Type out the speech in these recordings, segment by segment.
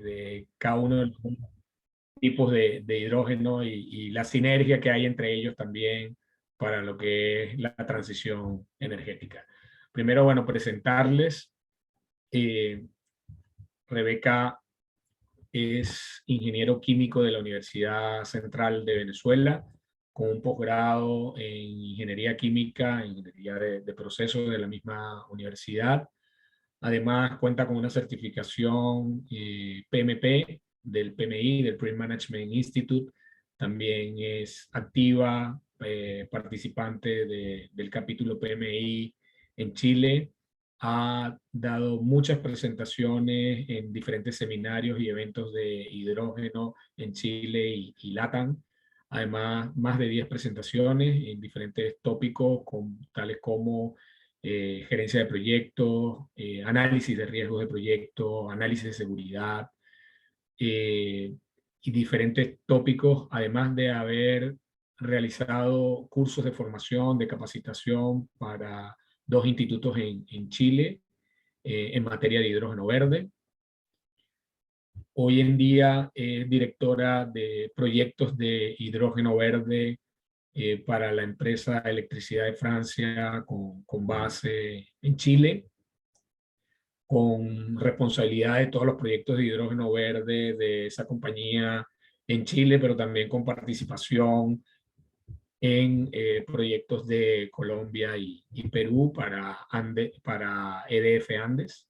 de cada uno de los tipos de hidrógeno y la sinergia que hay entre ellos también para lo que es la transición energética. Primero, bueno, presentarles. Rebeca es ingeniero químico de la Universidad Central de Venezuela, con un posgrado en ingeniería química, ingeniería de procesos de la misma universidad. Además, cuenta con una certificación PMP del PMI, del Project Management Institute. También es activa participante del capítulo PMI en Chile. Ha dado muchas presentaciones en diferentes seminarios y eventos de hidrógeno en Chile y LATAM. Además, más de 10 presentaciones en diferentes tópicos, tales como gerencia de proyectos, análisis de riesgos de proyectos, análisis de seguridad eh, y diferentes tópicos, además de haber realizado cursos de formación, de capacitación para 2 institutos en Chile en materia de hidrógeno verde. Hoy en día es directora de proyectos de hidrógeno verde para la empresa Electricidad de Francia con base en Chile, con responsabilidad de todos los proyectos de hidrógeno verde de esa compañía en Chile, pero también con participación en proyectos de Colombia y Perú para EDF Andes.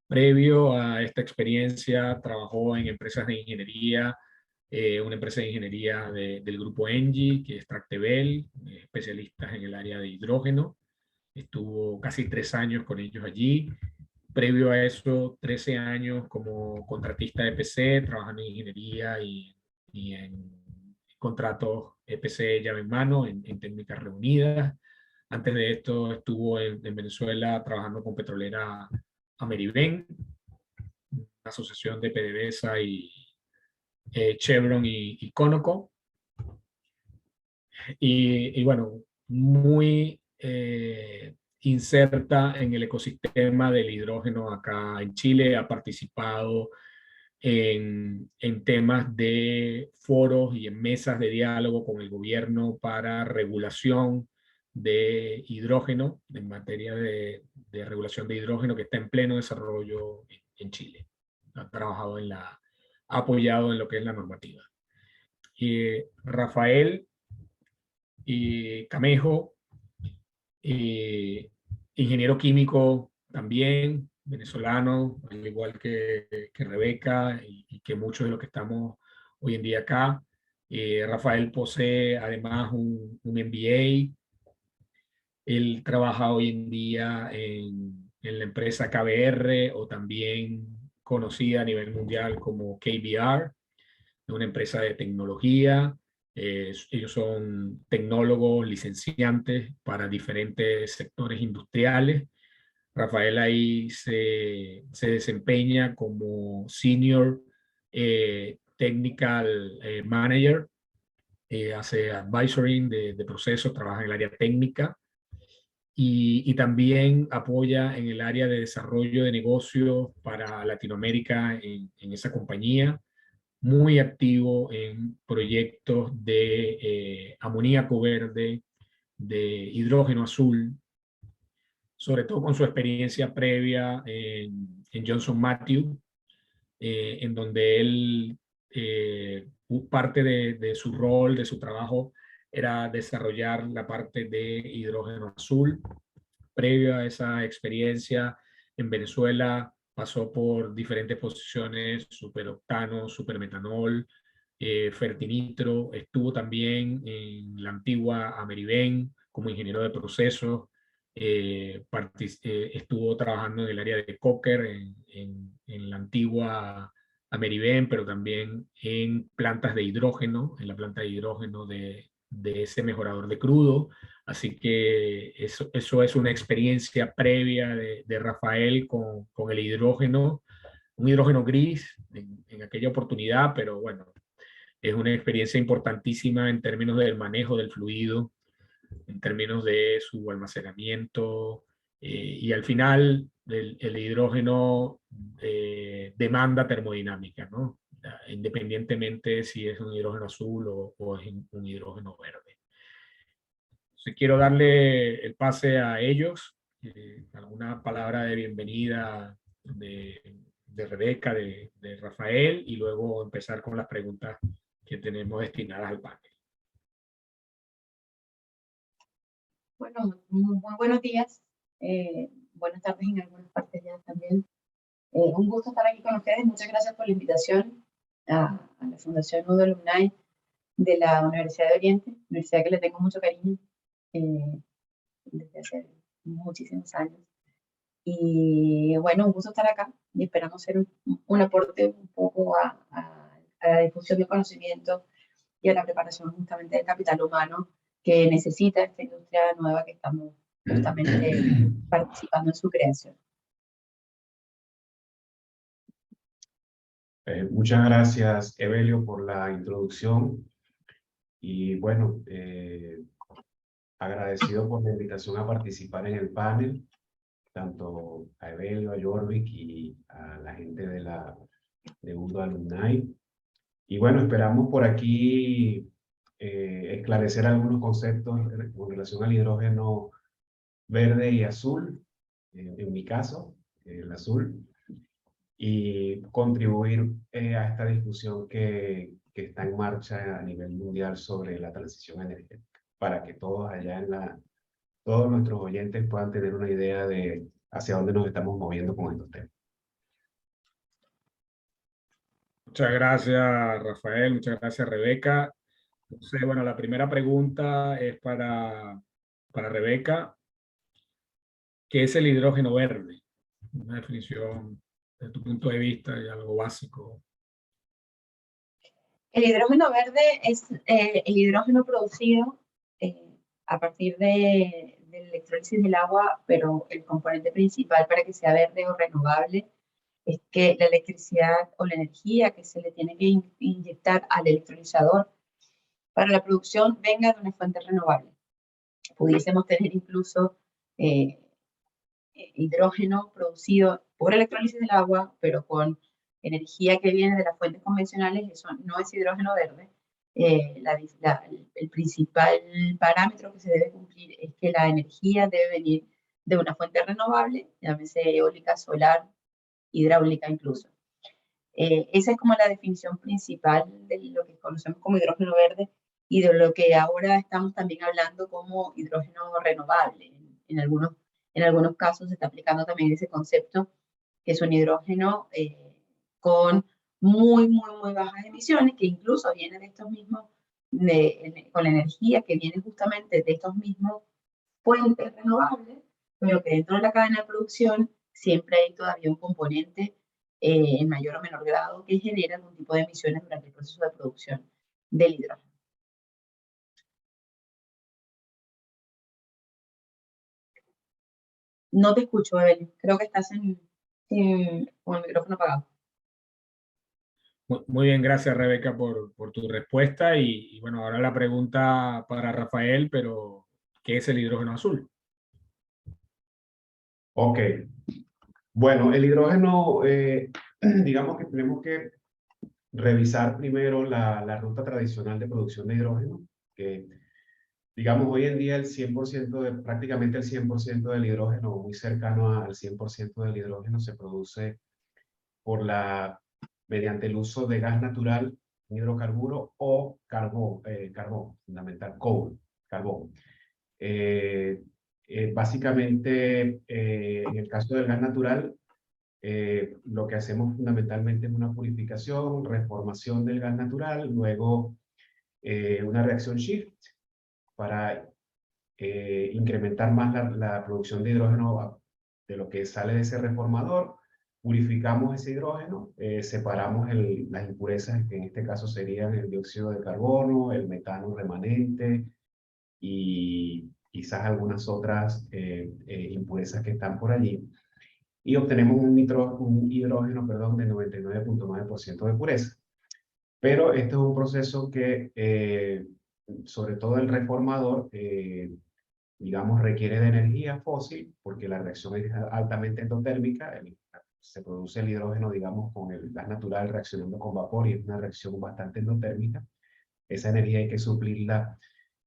Previo a esta experiencia, trabajó en empresas de ingeniería, una empresa de ingeniería del grupo Engie, que es Tractebel, especialistas en el área de hidrógeno. Estuvo casi 3 años con ellos allí. Previo a eso, 13 años como contratista de EPC, trabajando en ingeniería y en contratos EPC llave en mano, en técnicas reunidas. Antes de esto estuvo en Venezuela trabajando con Petrolera Ameriben, asociación de PDVSA y Chevron y Conoco. Y bueno, muy inserta en el ecosistema del hidrógeno acá en Chile. Ha participado en temas de foros y en mesas de diálogo con el gobierno para regulación de hidrógeno, en materia de regulación de hidrógeno que está en pleno desarrollo en Chile. Ha trabajado ha apoyado en lo que es la normativa. Rafael Camejo, ingeniero químico también, venezolano, al igual que Rebeca y que muchos de los que estamos hoy en día acá. Rafael posee además un MBA. Él trabaja hoy en día en la empresa KBR, o también conocida a nivel mundial como KBR, una empresa de tecnología. Ellos son tecnólogos, licenciantes para diferentes sectores industriales. Rafael ahí se desempeña como Senior Technical Manager, hace advisory de procesos, trabaja en el área técnica y también apoya en el área de desarrollo de negocios para Latinoamérica en esa compañía. Muy activo en proyectos de amoníaco verde, de hidrógeno azul, sobre todo con su experiencia previa en Johnson Matthey, en donde él, parte de su rol, de su trabajo, era desarrollar la parte de hidrógeno azul. Previo a esa experiencia en Venezuela, pasó por diferentes posiciones: superoctano, supermetanol, fertinitro. Estuvo también en la antigua Ameriben como ingeniero de procesos. Estuvo trabajando en el área de Coker en la antigua Ameriben, pero también en plantas de hidrógeno, en la planta de hidrógeno de ese mejorador de crudo. Así que eso es una experiencia previa de Rafael con el hidrógeno, un hidrógeno gris en aquella oportunidad, pero bueno, es una experiencia importantísima en términos del manejo del fluido, en términos de su almacenamiento, y al final el hidrógeno demanda termodinámica, ¿no? Independientemente si es un hidrógeno azul o es un hidrógeno verde. Entonces, quiero darle el pase a ellos, alguna palabra de bienvenida de Rebeca, de Rafael, y luego empezar con las preguntas que tenemos destinadas al panel. Bueno, muy buenos días, buenas tardes en algunas partes ya también. Un gusto estar aquí con ustedes. Muchas gracias por la invitación a la Fundación Nudo Alumni de la Universidad de Oriente, universidad que le tengo mucho cariño desde hace muchísimos años. Y bueno, un gusto estar acá y esperamos ser un aporte un poco a la difusión de conocimiento y a la preparación justamente del capital humano que necesita esta industria nueva que estamos justamente participando en su creación. Muchas gracias, Evelio, por la introducción. Y bueno, agradecido por la invitación a participar en el panel, tanto a Evelio, a Jorvik y a la gente de UNDO Alumni. Y bueno, esperamos por aquí esclarecer algunos conceptos con relación al hidrógeno verde y azul, en mi caso, el azul, y contribuir a esta discusión que está en marcha a nivel mundial sobre la transición energética, para que todos allá todos nuestros oyentes puedan tener una idea de hacia dónde nos estamos moviendo con estos temas. Muchas gracias, Rafael. Muchas gracias, Rebeca. Entonces, bueno, la primera pregunta es para Rebeca. ¿Qué es el hidrógeno verde? Una definición desde tu punto de vista y algo básico. El hidrógeno verde es el hidrógeno producido a partir de la electrólisis del agua, pero el componente principal para que sea verde o renovable es que la electricidad o la energía que se le tiene que inyectar al electrolizador para la producción venga de una fuente renovable. Pudiésemos tener incluso hidrógeno producido por electrólisis del agua, pero con energía que viene de las fuentes convencionales. Eso no es hidrógeno verde. El principal parámetro que se debe cumplir es que la energía debe venir de una fuente renovable, llámese eólica, solar, hidráulica incluso. Esa es como la definición principal de lo que conocemos como hidrógeno verde y de lo que ahora estamos también hablando como hidrógeno renovable. En algunos casos se está aplicando también ese concepto, que es un hidrógeno con muy bajas emisiones, que incluso viene de estos mismos, con la energía que viene justamente de estos mismos fuentes renovables, pero que dentro de la cadena de producción siempre hay todavía un componente en mayor o menor grado que genera algún tipo de emisiones durante el proceso de producción del hidrógeno. No te escucho, Evelyn. Creo que estás con el micrófono apagado. Muy bien, gracias, Rebeca, por tu respuesta. Y bueno, ahora la pregunta para Rafael, pero ¿qué es el hidrógeno azul? Ok. Bueno, el hidrógeno, digamos que tenemos que revisar primero la ruta tradicional de producción de hidrógeno, que digamos hoy en día el 100% prácticamente el 100% del hidrógeno, muy cercano al 100% del hidrógeno se produce mediante el uso de gas natural, hidrocarburo o carbón, fundamental, carbón. Básicamente, en el caso del gas natural, lo que hacemos fundamentalmente es una purificación, reformación del gas natural, luego una reacción shift para incrementar más la producción de hidrógeno de lo que sale de ese reformador, purificamos ese hidrógeno, separamos las impurezas, que en este caso serían el dióxido de carbono, el metano remanente y quizás algunas otras impurezas que están por allí. Y obtenemos un hidrógeno, perdón, de 99.9% de pureza. Pero este es un proceso que, sobre todo el reformador, digamos, requiere de energía fósil, porque la reacción es altamente endotérmica, se produce el hidrógeno, digamos, con el gas natural reaccionando con vapor, y es una reacción bastante endotérmica. Esa energía hay que suplirla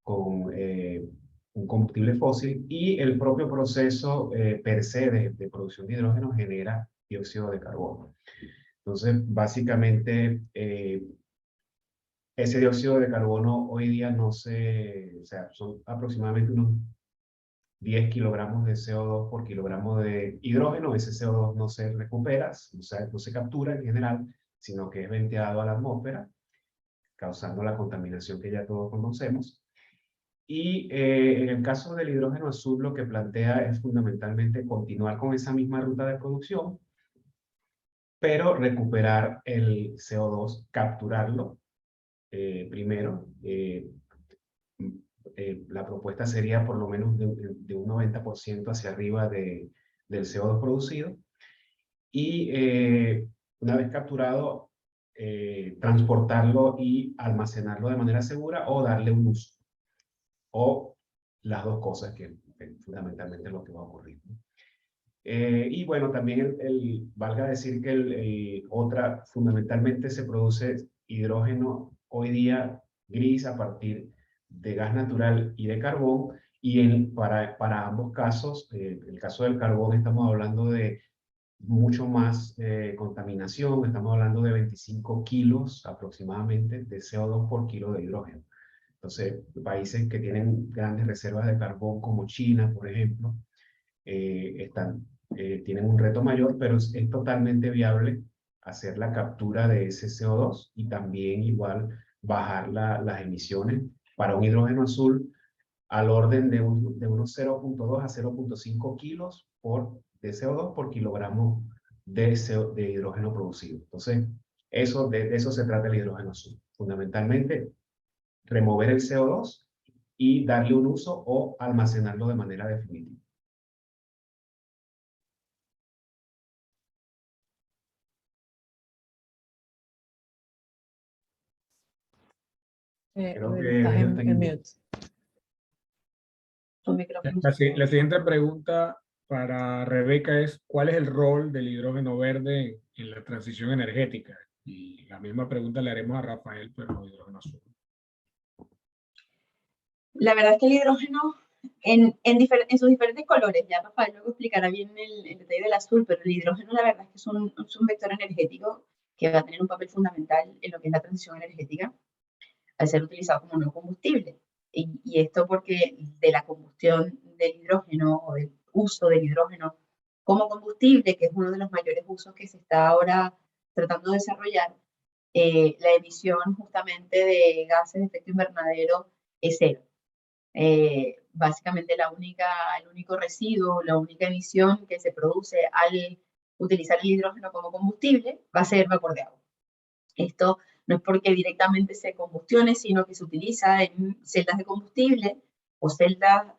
con un combustible fósil, y el propio proceso per se de producción de hidrógeno genera dióxido de carbono. Entonces, básicamente, ese dióxido de carbono hoy día no se, o sea, son aproximadamente unos 10 kilogramos de CO2 por kilogramo de hidrógeno. Ese CO2 no se recupera, no se captura en general, sino que es venteado a la atmósfera, causando la contaminación que ya todos conocemos. Y en el caso del hidrógeno azul, lo que plantea es fundamentalmente continuar con esa misma ruta de producción, pero recuperar el CO2, capturarlo primero. La propuesta sería por lo menos de un 90% hacia arriba del CO2 producido. Y una vez capturado, transportarlo y almacenarlo de manera segura, o darle un uso. O las dos cosas, que fundamentalmente es lo que va a ocurrir. Y bueno, también valga decir que fundamentalmente se produce hidrógeno hoy día gris a partir de gas natural y de carbón, y para ambos casos, en el caso del carbón estamos hablando de mucho más contaminación, estamos hablando de 25 kilos aproximadamente de CO2 por kilo de hidrógeno. Entonces, países que tienen grandes reservas de carbón, como China, por ejemplo, tienen un reto mayor, pero es totalmente viable hacer la captura de ese CO2, y también igual bajar las emisiones para un hidrógeno azul al orden de unos 0.2 a 0.5 kilos de CO2 por kilogramo de hidrógeno producido. Entonces, de eso se trata el hidrógeno azul. Fundamentalmente, remover el CO2 y darle un uso o almacenarlo de manera definitiva. Creo que Estás en mute. Tu micrófono. La siguiente pregunta para Rebeca es: ¿cuál es el rol del hidrógeno verde en la transición energética? Y la misma pregunta le haremos a Rafael, pero hidrógeno azul. La verdad es que el hidrógeno en sus diferentes colores, ya Rafael luego explicará bien el detalle del azul, pero el hidrógeno la verdad es que es un vector energético que va a tener un papel fundamental en lo que es la transición energética, al ser utilizado como nuevo combustible. Y esto porque de la combustión del hidrógeno, o del uso del hidrógeno como combustible, que es uno de los mayores usos que se está ahora tratando de desarrollar, la emisión justamente de gases de efecto invernadero es cero. Básicamente el único residuo, la única emisión que se produce al utilizar el hidrógeno como combustible va a ser vapor de agua. Esto no es porque directamente se combustione, sino que se utiliza en celdas de combustible o celdas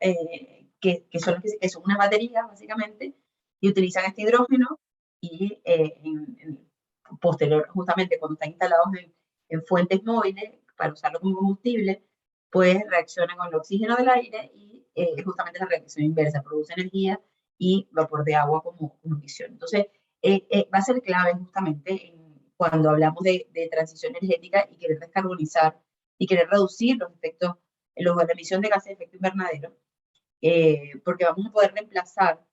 que son una batería, básicamente, y utilizan este hidrógeno, y posterior, justamente cuando están instalados en fuentes móviles para usarlo como combustible, pues reacciona con el oxígeno del aire y justamente la reacción inversa, produce energía y vapor de agua como emisión. Entonces, va a ser clave justamente cuando hablamos de transición energética y querer descarbonizar y querer reducir los efectos, la emisión de gases de efecto invernadero, porque vamos a poder reemplazar,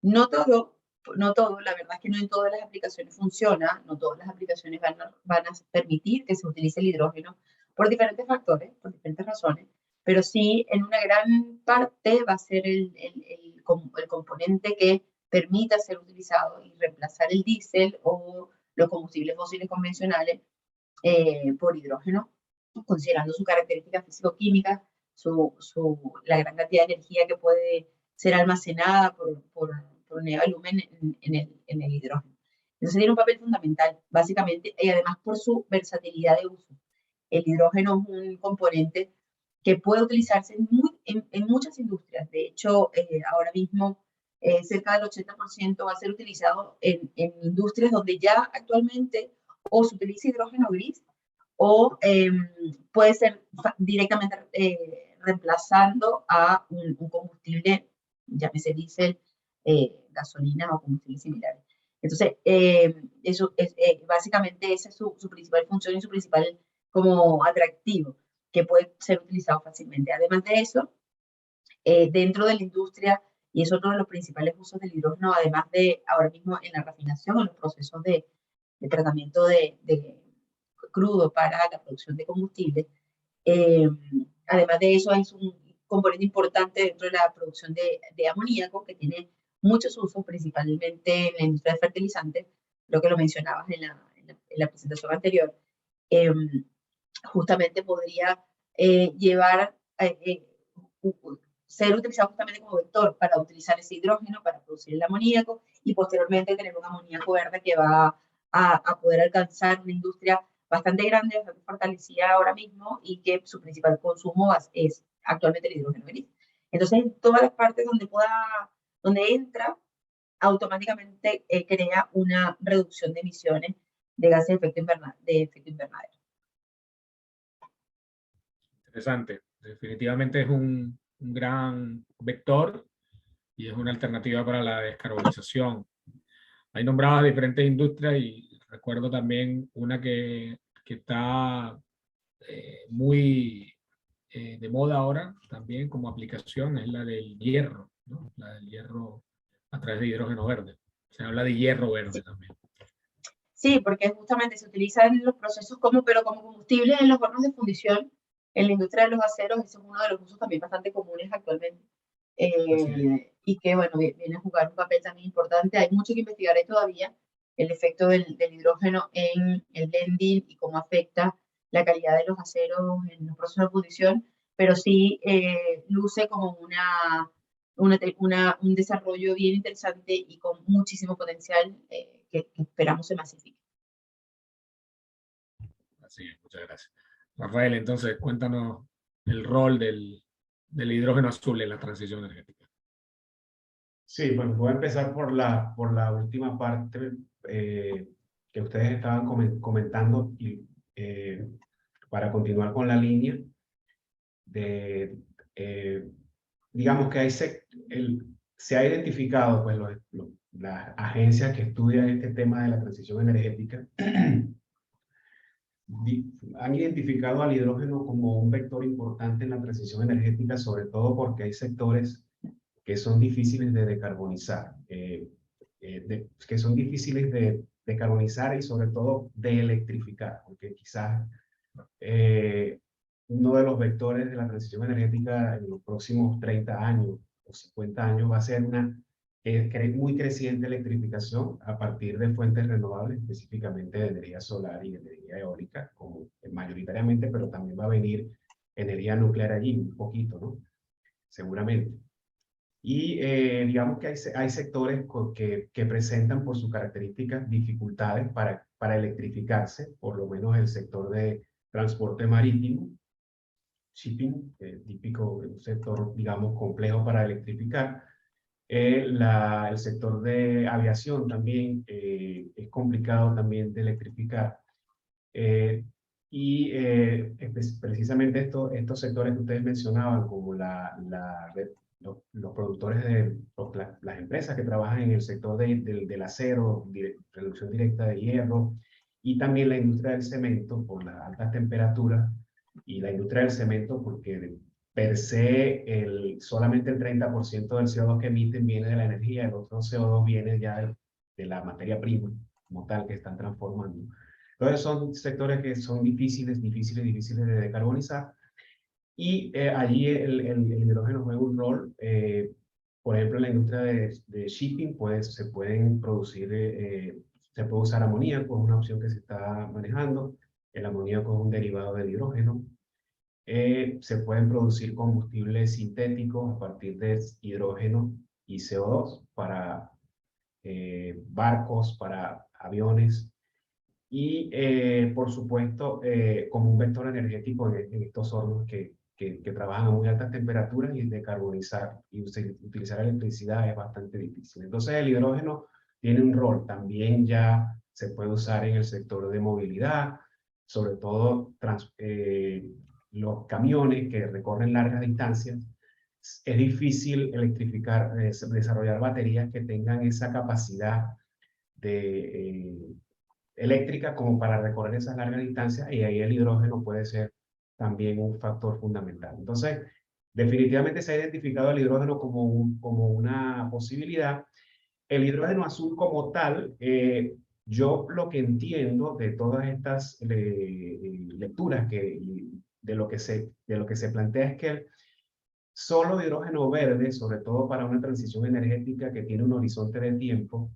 no todo, la verdad es que no en todas las aplicaciones funciona, no todas las aplicaciones van a permitir que se utilice el hidrógeno por diferentes factores, por diferentes razones, pero sí en una gran parte va a ser el componente que permita ser utilizado y reemplazar el diésel o los combustibles fósiles convencionales por hidrógeno, considerando sus características físico-químicas, la gran cantidad de energía que puede ser almacenada por unidad de volumen en el hidrógeno. Entonces tiene un papel fundamental, básicamente, y además por su versatilidad de uso. El hidrógeno es un componente que puede utilizarse en muchas industrias. De hecho, ahora mismo cerca del 80% va a ser utilizado en industrias donde ya actualmente o se utiliza hidrógeno gris o puede ser directamente reemplazando a un combustible, llámese diésel, gasolina o combustibles similares. Entonces, eso es, básicamente esa es su principal función y su principal como atractivo, que puede ser utilizado fácilmente. Además de eso, dentro de la industria, y es otro de los principales usos del hidrógeno, además de ahora mismo en la refinación, en los procesos de tratamiento de crudo para la producción de combustible. Además de eso, es un componente importante dentro de la producción de amoníaco, que tiene muchos usos, principalmente en la industria de fertilizantes, lo que lo mencionabas en la presentación anterior. Justamente podría llevar ser utilizado justamente como vector para utilizar ese hidrógeno para producir el amoníaco y posteriormente tener un amoníaco verde que va a poder alcanzar una industria bastante grande, bastante fortalecida ahora mismo y que su principal consumo es actualmente el hidrógeno gris. Entonces, en todas las partes donde entra, automáticamente crea una reducción de emisiones de gases de efecto invernadero. Interesante. Definitivamente es un gran vector y es una alternativa para la descarbonización. Hay nombradas diferentes industrias y recuerdo también una que está muy de moda ahora también como aplicación, es la del hierro, ¿no? La del hierro a través de hidrógeno verde. Se habla de hierro verde también. Sí, porque justamente se utilizan los procesos pero como combustible en los hornos de fundición, en la industria de los aceros, ese es uno de los usos también bastante comunes actualmente. Y que, bueno, viene a jugar un papel también importante. Hay mucho que investigar ahí todavía, el efecto del hidrógeno en el blending y cómo afecta la calidad de los aceros en los procesos de fundición, pero sí luce como un desarrollo bien interesante y con muchísimo potencial que esperamos se masifique. Así es, muchas gracias. Rafael, entonces cuéntanos el rol del hidrógeno azul en la transición energética. Sí, bueno, voy a empezar por la última parte que ustedes estaban comentando y para continuar con la línea de, digamos que se ha identificado, pues las agencias que estudian este tema de la transición energética han identificado al hidrógeno como un vector importante en la transición energética, sobre todo porque hay sectores que son difíciles de decarbonizar, que son difíciles de decarbonizar y sobre todo de electrificar, porque quizás uno de los vectores de la transición energética en los próximos 30 años o 50 años va a ser una muy creciente electrificación a partir de fuentes renovables, específicamente de energía solar y energía eólica, como mayoritariamente, pero también va a venir energía nuclear allí un poquito, ¿no? Seguramente. Y digamos que hay sectores que presentan por sus características dificultades para electrificarse, por lo menos el sector de transporte marítimo, shipping, típico, un sector, digamos, complejo para electrificar. El sector de aviación también es complicado también de electrificar. Precisamente estos sectores que ustedes mencionaban, como los productores las empresas que trabajan en el sector del acero, reducción directa de hierro, y también la industria del cemento por las altas temperaturas, y la industria del cemento porque per se solamente el 30% del CO2 que emiten viene de la energía, el otro CO2 viene ya de la materia prima como tal que están transformando. Entonces son sectores que son difíciles de decarbonizar. Y allí el hidrógeno juega un rol. Por ejemplo, en la industria de shipping, pues se puede usar amoníaco, es una opción que se está manejando. El amoníaco es un derivado del hidrógeno. Se pueden producir combustibles sintéticos a partir de hidrógeno y CO2 para barcos, para aviones. Y, por supuesto, como un vector energético en estos hornos que trabajan a muy altas temperaturas, y decarbonizar y utilizar electricidad es bastante difícil. Entonces, el hidrógeno tiene un rol. También ya se puede usar en el sector de movilidad, sobre todo los camiones que recorren largas distancias, es difícil electrificar, desarrollar baterías que tengan esa capacidad eléctrica como para recorrer esas largas distancias, y ahí el hidrógeno puede ser también un factor fundamental. Entonces, definitivamente se ha identificado el hidrógeno como una posibilidad. El hidrógeno azul como tal, yo lo que entiendo de todas estas lecturas de lo que se plantea es que solo hidrógeno verde, sobre todo para una transición energética que tiene un horizonte de tiempo,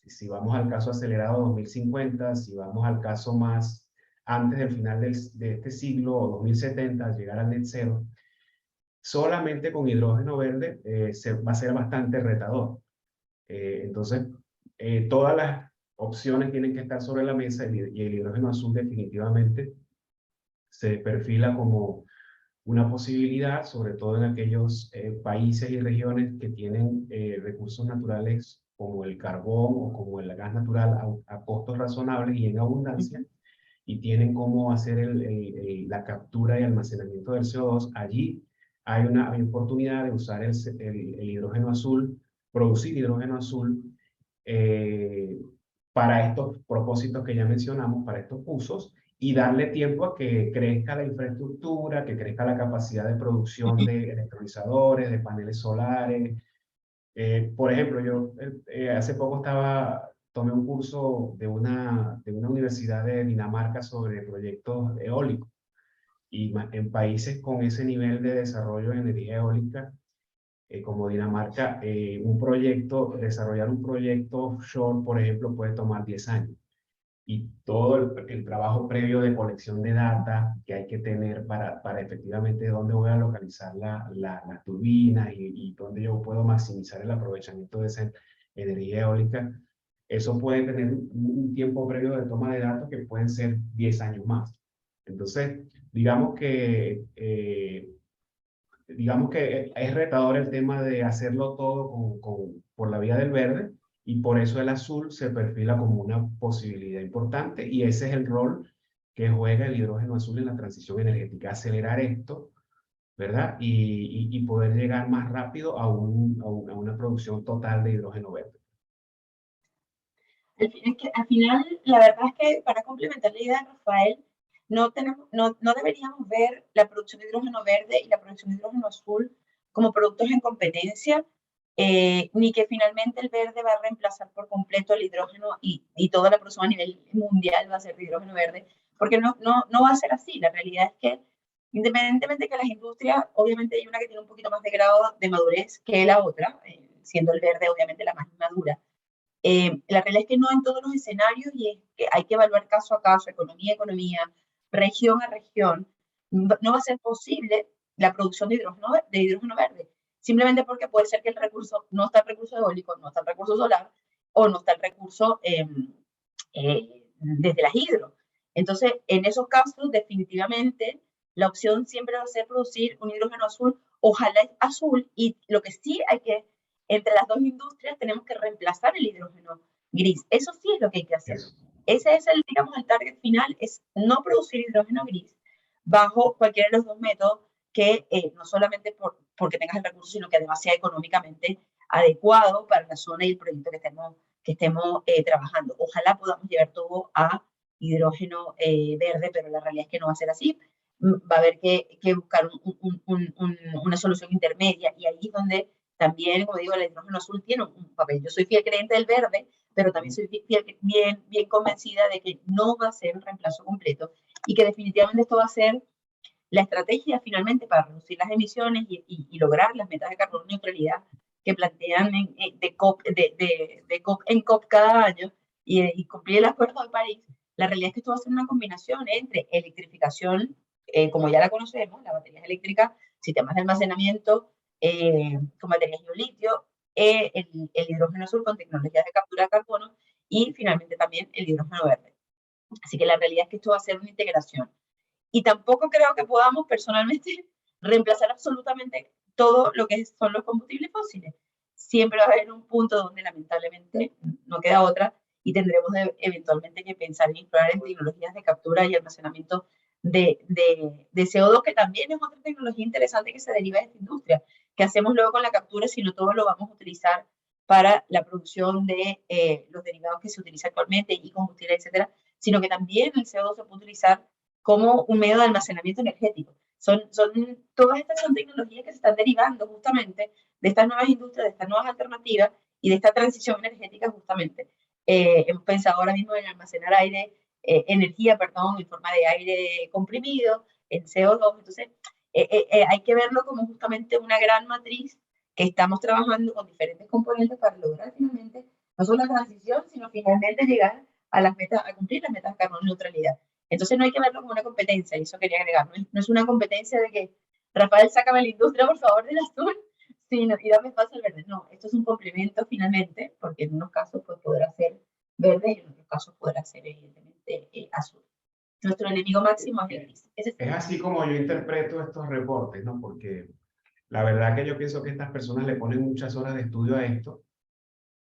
si vamos al caso acelerado 2050, si vamos al caso más antes del final de este siglo, o 2070, llegar al net cero, solamente con hidrógeno verde va a ser bastante retador. Entonces, todas las opciones tienen que estar sobre la mesa, y el hidrógeno azul definitivamente se perfila como una posibilidad, sobre todo en aquellos países y regiones que tienen recursos naturales como el carbón o como el gas natural a costos razonables y en abundancia, y tienen cómo hacer la captura y almacenamiento del CO2. Allí hay una oportunidad de usar el hidrógeno azul, producir hidrógeno azul para estos propósitos que ya mencionamos, para estos usos, y darle tiempo a que crezca la infraestructura, que crezca la capacidad de producción de electrolizadores, de paneles solares. Por ejemplo, yo hace poco tomé un curso de una universidad de Dinamarca sobre proyectos eólicos, y en países con ese nivel de desarrollo de energía eólica, como Dinamarca, desarrollar un proyecto offshore, por ejemplo, puede tomar 10 años. Y todo el trabajo previo de colección de data que hay que tener para efectivamente dónde voy a localizar la turbina, y dónde yo puedo maximizar el aprovechamiento de esa energía eólica, eso puede tener un tiempo previo de toma de datos que pueden ser 10 años más. Entonces, digamos que es retador el tema de hacerlo todo por la vía del verde, y por eso el azul se perfila como una posibilidad importante, y ese es el rol que juega el hidrógeno azul en la transición energética: acelerar esto, ¿verdad? Y poder llegar más rápido a una producción total de hidrógeno verde. Al final, la verdad es que, para complementar la idea de Rafael, no deberíamos ver la producción de hidrógeno verde y la producción de hidrógeno azul como productos en competencia, ni que finalmente el verde va a reemplazar por completo el hidrógeno, y toda la producción a nivel mundial va a ser de hidrógeno verde, porque no va a ser así. La realidad es que, independientemente de que las industrias, obviamente hay una que tiene un poquito más de grado de madurez que la otra, siendo el verde obviamente la más madura. La realidad es que no en todos los escenarios, y es que hay que evaluar caso a caso, economía a economía, región a región. No va a ser posible la producción de hidrógeno verde, simplemente porque puede ser que no está el recurso eólico, no está el recurso solar, o no está el recurso desde las hidro. Entonces, en esos casos, definitivamente, la opción siempre va a ser producir un hidrógeno azul, ojalá azul, y lo que sí hay que, entre las dos industrias, tenemos que reemplazar el hidrógeno gris. Eso sí es lo que hay que hacer. Ese es digamos, el target final, es no producir hidrógeno gris bajo cualquiera de los dos métodos, que no solamente porque tengas el recurso, sino que además sea económicamente adecuado para la zona y el proyecto que estemos trabajando. Ojalá podamos llevar todo a hidrógeno verde, pero la realidad es que no va a ser así. Va a haber que buscar una solución intermedia, y ahí es donde también, como digo, el hidrógeno azul tiene un papel. Yo soy fiel creyente del verde, pero también soy bien convencida de que no va a ser un reemplazo completo, y que definitivamente esto va a ser la estrategia finalmente para reducir las emisiones y lograr las metas de carbono neutralidad que plantean de COP en COP cada año, y cumplir el Acuerdo de París. La realidad es que esto va a ser una combinación entre electrificación, como ya la conocemos, las baterías eléctricas, sistemas de almacenamiento con baterías de litio, el hidrógeno azul con tecnologías de captura de carbono, y finalmente también el hidrógeno verde. Así que la realidad es que esto va a ser una integración. Y tampoco creo que podamos personalmente reemplazar absolutamente todo lo que son los combustibles fósiles. Siempre va a haber un punto donde lamentablemente no queda otra, y tendremos eventualmente que pensar en explorar en tecnologías de captura y almacenamiento de CO2, que también es otra tecnología interesante que se deriva de esta industria, que hacemos luego con la captura, sino todo lo vamos a utilizar para la producción de los derivados que se utilizan actualmente y combustible, etcétera, sino que también el CO2 se puede utilizar como un medio de almacenamiento energético. Todas estas son tecnologías que se están derivando justamente de estas nuevas industrias, de estas nuevas alternativas y de esta transición energética justamente. Hemos pensado ahora mismo en almacenar energía, perdón, en forma de aire comprimido, en CO2. Entonces, hay que verlo como justamente una gran matriz que estamos trabajando con diferentes componentes para lograr finalmente no solo la transición, sino finalmente llegar a las metas, a cumplir las metas de carbono neutralidad. Entonces no hay que verlo como una competencia, y eso quería agregar, no es una competencia de que Rafael, sácame la industria, por favor, del azul, sino, y dame paso al verde. No, esto es un complemento finalmente, porque en unos casos pues, podrá ser verde y en otros casos podrá ser evidentemente azul. Nuestro enemigo máximo es el gris. Es así como yo interpreto estos reportes, ¿no? Porque la verdad que yo pienso que estas personas le ponen muchas horas de estudio a esto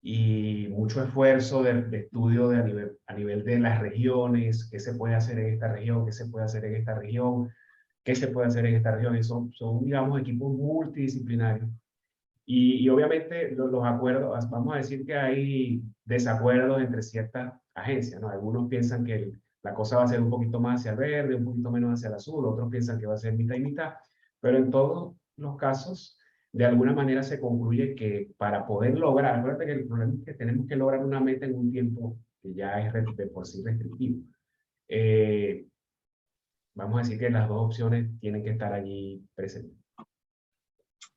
y mucho esfuerzo de estudio a nivel de las regiones, qué se puede hacer en esta región, qué se puede hacer en esta región, qué se puede hacer en esta región. Y son digamos, equipos multidisciplinarios. Y obviamente los acuerdos, vamos a decir que hay desacuerdos entre ciertas agencias, ¿no? Algunos piensan que la cosa va a ser un poquito más hacia el verde, un poquito menos hacia el azul, otros piensan que va a ser mitad y mitad, pero en todos los casos, de alguna manera se concluye que para poder lograr, acuérdate que el problema es que tenemos que lograr una meta en un tiempo que ya es de por sí restrictivo. Vamos a decir que las dos opciones tienen que estar allí presentes.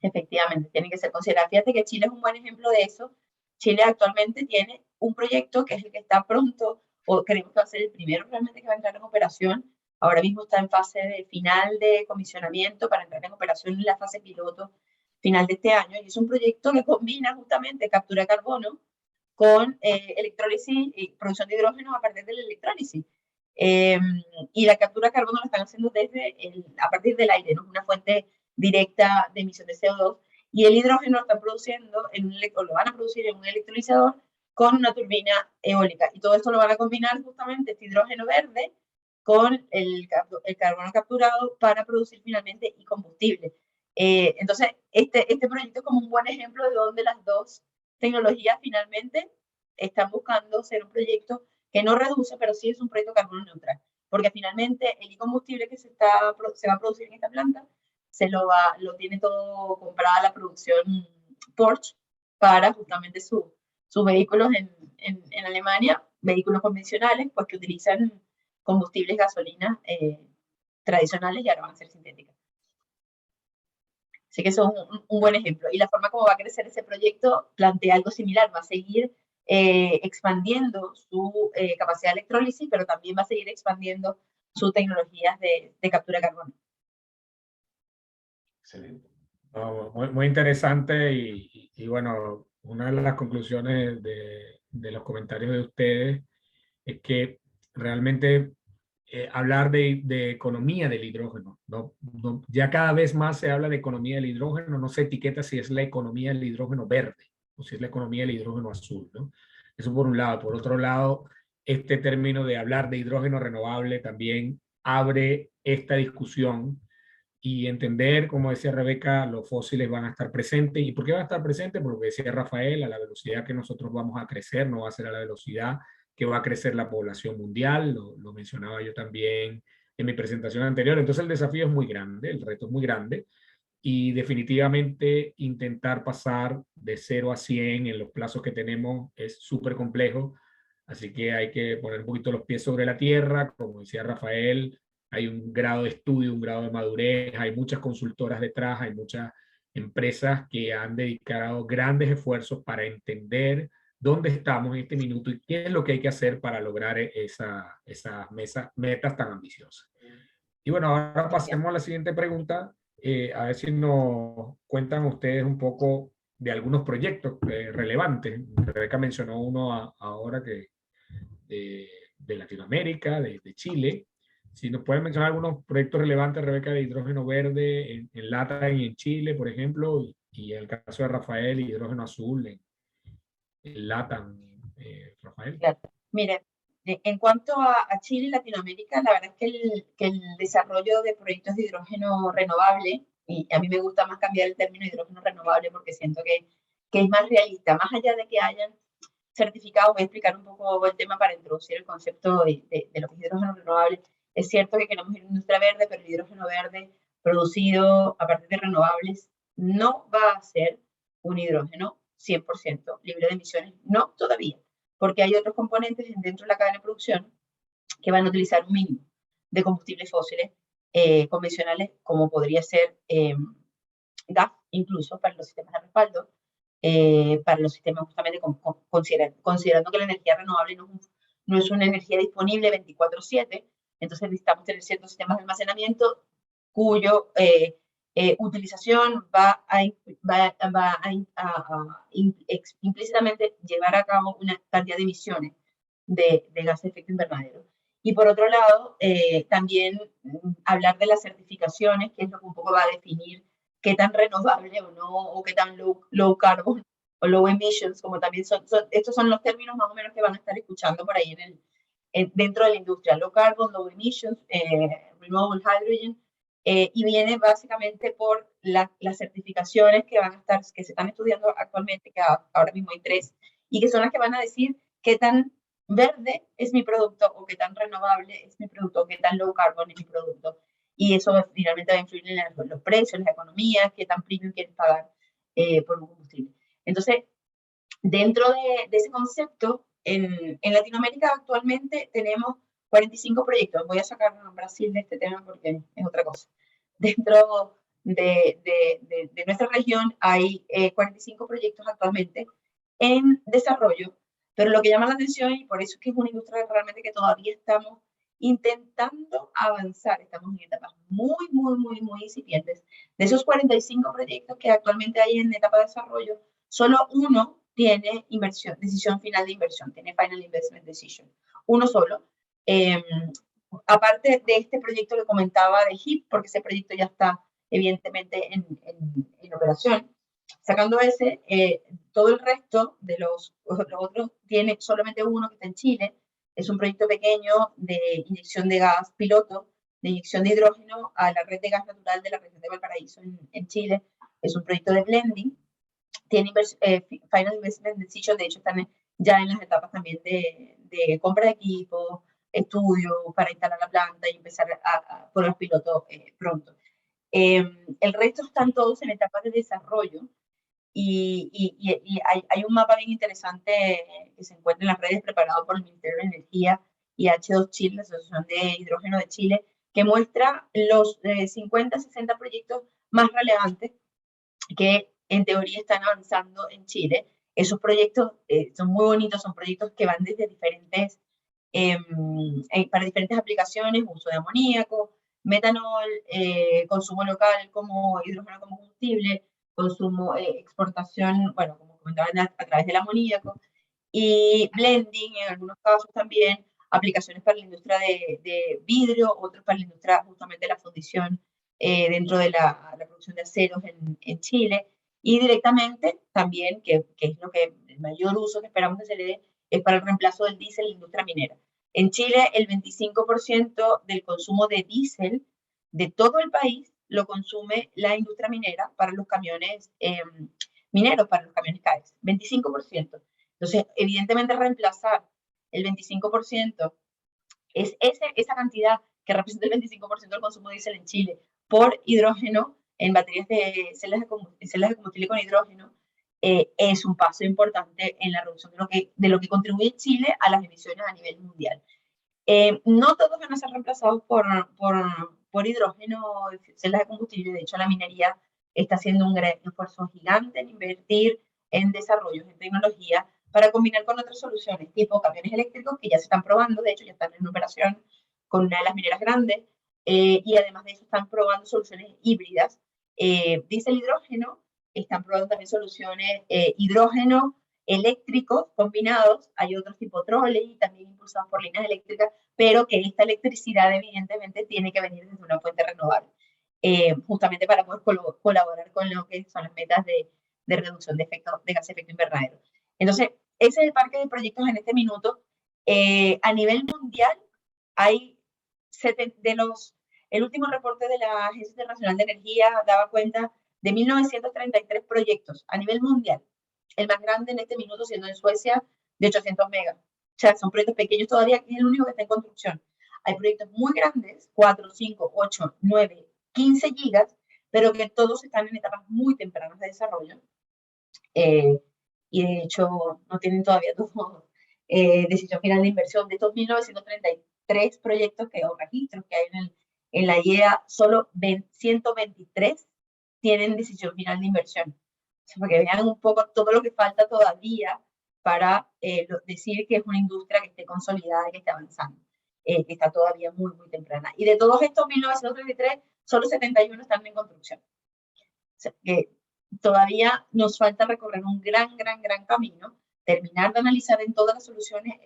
Efectivamente, tienen que ser consideradas. Fíjate que Chile es un buen ejemplo de eso. Chile actualmente tiene un proyecto que es el que está pronto, o creemos que va a ser el primero realmente que va a entrar en operación. Ahora mismo está en fase de final de comisionamiento para entrar en operación en la fase piloto final de este año. Y es un proyecto que combina justamente captura de carbono con electrólisis y producción de hidrógeno a partir de la electrólisis. Y la captura de carbono la están haciendo a partir del aire, no es una fuente directa de emisión de CO2, y el hidrógeno lo están produciendo, o lo van a producir en un electrolizador con una turbina eólica. Y todo esto lo van a combinar justamente este hidrógeno verde con el carbono capturado para producir finalmente y combustible. Entonces, este proyecto es como un buen ejemplo de donde las dos tecnologías finalmente están buscando ser un proyecto que no reduce, pero sí es un proyecto carbono neutral. Porque finalmente el combustible que se va a producir en esta planta lo tiene todo comprada la producción Porsche para justamente sus vehículos en Alemania, vehículos convencionales, pues que utilizan combustibles gasolina tradicionales y ahora van a ser sintéticas. Así que eso es un buen ejemplo. Y la forma como va a crecer ese proyecto plantea algo similar, va a seguir expandiendo su capacidad de electrólisis, pero también va a seguir expandiendo sus tecnologías de captura de carbono. Excelente. Muy, muy interesante y bueno, una de las conclusiones de los comentarios de ustedes es que realmente hablar de economía del hidrógeno, ya cada vez más se habla de economía del hidrógeno, no se etiqueta si es la economía del hidrógeno verde o si es la economía del hidrógeno azul, ¿no? Eso por un lado. Por otro lado, este término de hablar de hidrógeno renovable también abre esta discusión y entender, como decía Rebeca, los fósiles van a estar presentes. ¿Y por qué van a estar presentes? Por lo que decía Rafael, a la velocidad que nosotros vamos a crecer, no va a ser a la velocidad que va a crecer la población mundial, lo mencionaba yo también en mi presentación anterior. Entonces el desafío es muy grande, el reto es muy grande, y definitivamente intentar pasar de 0 a 100 en los plazos que tenemos es súper complejo, así que hay que poner un poquito los pies sobre la tierra, como decía Rafael, hay un grado de estudio, un grado de madurez, hay muchas consultoras detrás, hay muchas empresas que han dedicado grandes esfuerzos para entender dónde estamos en este minuto y qué es lo que hay que hacer para lograr esas metas tan ambiciosas. Y bueno, ahora pasemos a la siguiente pregunta, a ver si nos cuentan ustedes un poco de algunos proyectos relevantes. Rebeca mencionó uno ahora que de Latinoamérica, de Chile. Si nos pueden mencionar algunos proyectos relevantes, Rebeca, de hidrógeno verde en LATAM y en Chile, por ejemplo, y en el caso de Rafael, hidrógeno azul en LATAM, Rafael. Claro. Mire, En cuanto a Chile y Latinoamérica, la verdad es que el desarrollo de proyectos de hidrógeno renovable, y a mí me gusta más cambiar el término hidrógeno renovable porque siento que es más realista, más allá de que hayan certificados, voy a explicar un poco el tema para introducir el concepto de lo que es hidrógeno renovable. Es cierto que queremos ir a una industria verde, pero el hidrógeno verde producido a partir de renovables no va a ser un hidrógeno 100% libre de emisiones, no todavía, porque hay otros componentes dentro de la cadena de producción que van a utilizar un mínimo de combustibles fósiles convencionales, como podría ser gas, incluso para los sistemas de respaldo, para los sistemas justamente considerando que la energía renovable no es una energía disponible 24/7, entonces necesitamos tener ciertos sistemas de almacenamiento cuyo utilización va a implícitamente llevar a cabo una cantidad de emisiones de gases de efecto invernadero. Y por otro lado, también hablar de las certificaciones, que es lo que un poco va a definir qué tan renovable o no, o qué tan low carbon o low emissions, como también estos son los términos más o menos que van a estar escuchando por ahí dentro de la industria. Low carbon, low emissions, renewable hydrogen, y viene básicamente por las certificaciones que se están estudiando actualmente, que ahora mismo hay 3, y que son las que van a decir qué tan verde es mi producto, o qué tan renovable es mi producto, o qué tan low carbon es mi producto. Y eso finalmente va a influir en los precios, las economías, qué tan premium quieres pagar por un combustible. Entonces, dentro de ese concepto, en Latinoamérica actualmente tenemos 45 proyectos. Voy a sacar a Brasil de este tema porque es otra cosa. Dentro de nuestra región hay 45 proyectos actualmente en desarrollo, pero lo que llama la atención, y por eso es que es una industria realmente que todavía estamos intentando avanzar, estamos en etapas muy incipientes. De esos 45 proyectos que actualmente hay en etapa de desarrollo, solo uno tiene decisión final de inversión, tiene Final Investment Decision. Uno solo. Aparte de este proyecto que comentaba de HIP, porque ese proyecto ya está evidentemente en operación. Sacando ese, todo el resto de los otros tiene solamente uno que está en Chile. Es un proyecto pequeño de inyección de gas piloto, de inyección de hidrógeno a la red de gas natural de la región de Valparaíso en Chile. Es un proyecto de blending. Tiene Final Investment Decision, de hecho están ya en las etapas también de compra de equipo, estudio para instalar la planta y empezar por los pilotos pronto. El resto están todos en etapas de desarrollo y hay un mapa bien interesante que se encuentra en las redes preparado por el Ministerio de Energía y H2 Chile, la Asociación de Hidrógeno de Chile, que muestra los 50-60 proyectos más relevantes que en teoría están avanzando en Chile. Esos proyectos son muy bonitos, son proyectos que van desde diferentes, para diferentes aplicaciones, uso de amoníaco, metanol, consumo local como hidrógeno como combustible, consumo, exportación, bueno, como comentaban, a través del amoníaco, y blending en algunos casos también, aplicaciones para la industria de vidrio, otros para la industria justamente de la fundición dentro de la producción de aceros en Chile, y directamente también, que es lo que el mayor uso que esperamos que se le dé, es para el reemplazo del diésel en la industria minera. En Chile, el 25% del consumo de diésel de todo el país lo consume la industria minera para los camiones mineros, para los camiones CAEX, 25%. Entonces, evidentemente, reemplazar el 25% es esa cantidad que representa el 25% del consumo de diésel en Chile por hidrógeno en baterías de celdas de combustible con hidrógeno, es un paso importante en la reducción de lo que contribuye Chile a las emisiones a nivel mundial. No todos van a ser reemplazados por hidrógeno, celdas de combustible. De hecho, la minería está haciendo un gran esfuerzo gigante en invertir en desarrollos, en tecnología, para combinar con otras soluciones, tipo camiones eléctricos, que ya se están probando, de hecho ya están en operación con una de las mineras grandes, y además de eso están probando soluciones híbridas. Diésel hidrógeno, están probando también soluciones hidrógeno eléctricos combinados, hay otros tipo trolley, también impulsados por líneas eléctricas, pero que esta electricidad evidentemente tiene que venir desde una fuente renovable, justamente para poder colaborar con lo que son las metas de reducción de gases de efecto invernadero. Entonces, ese es el parque de proyectos en este minuto. A nivel mundial, hay el último reporte de la Agencia Internacional de Energía daba cuenta de 1933 proyectos a nivel mundial. El más grande en este minuto siendo en Suecia de 800 megas. O sea, son proyectos pequeños todavía, que es el único que está en construcción. Hay proyectos muy grandes, 4, 5, 8, 9, 15 gigas, pero que todos están en etapas muy tempranas de desarrollo. Y de hecho no tienen todavía todo decisión final de inversión. De estos 1933 proyectos o registros que hay en la IEA, solo 123 tienen decisión final de inversión. O sea, para que vean un poco todo lo que falta todavía para decir que es una industria que esté consolidada y que esté avanzando, que está todavía muy, muy temprana. Y de todos estos 1933, solo 71 están en construcción. O sea, que todavía nos falta recorrer un gran camino, terminar de analizar en todas las soluciones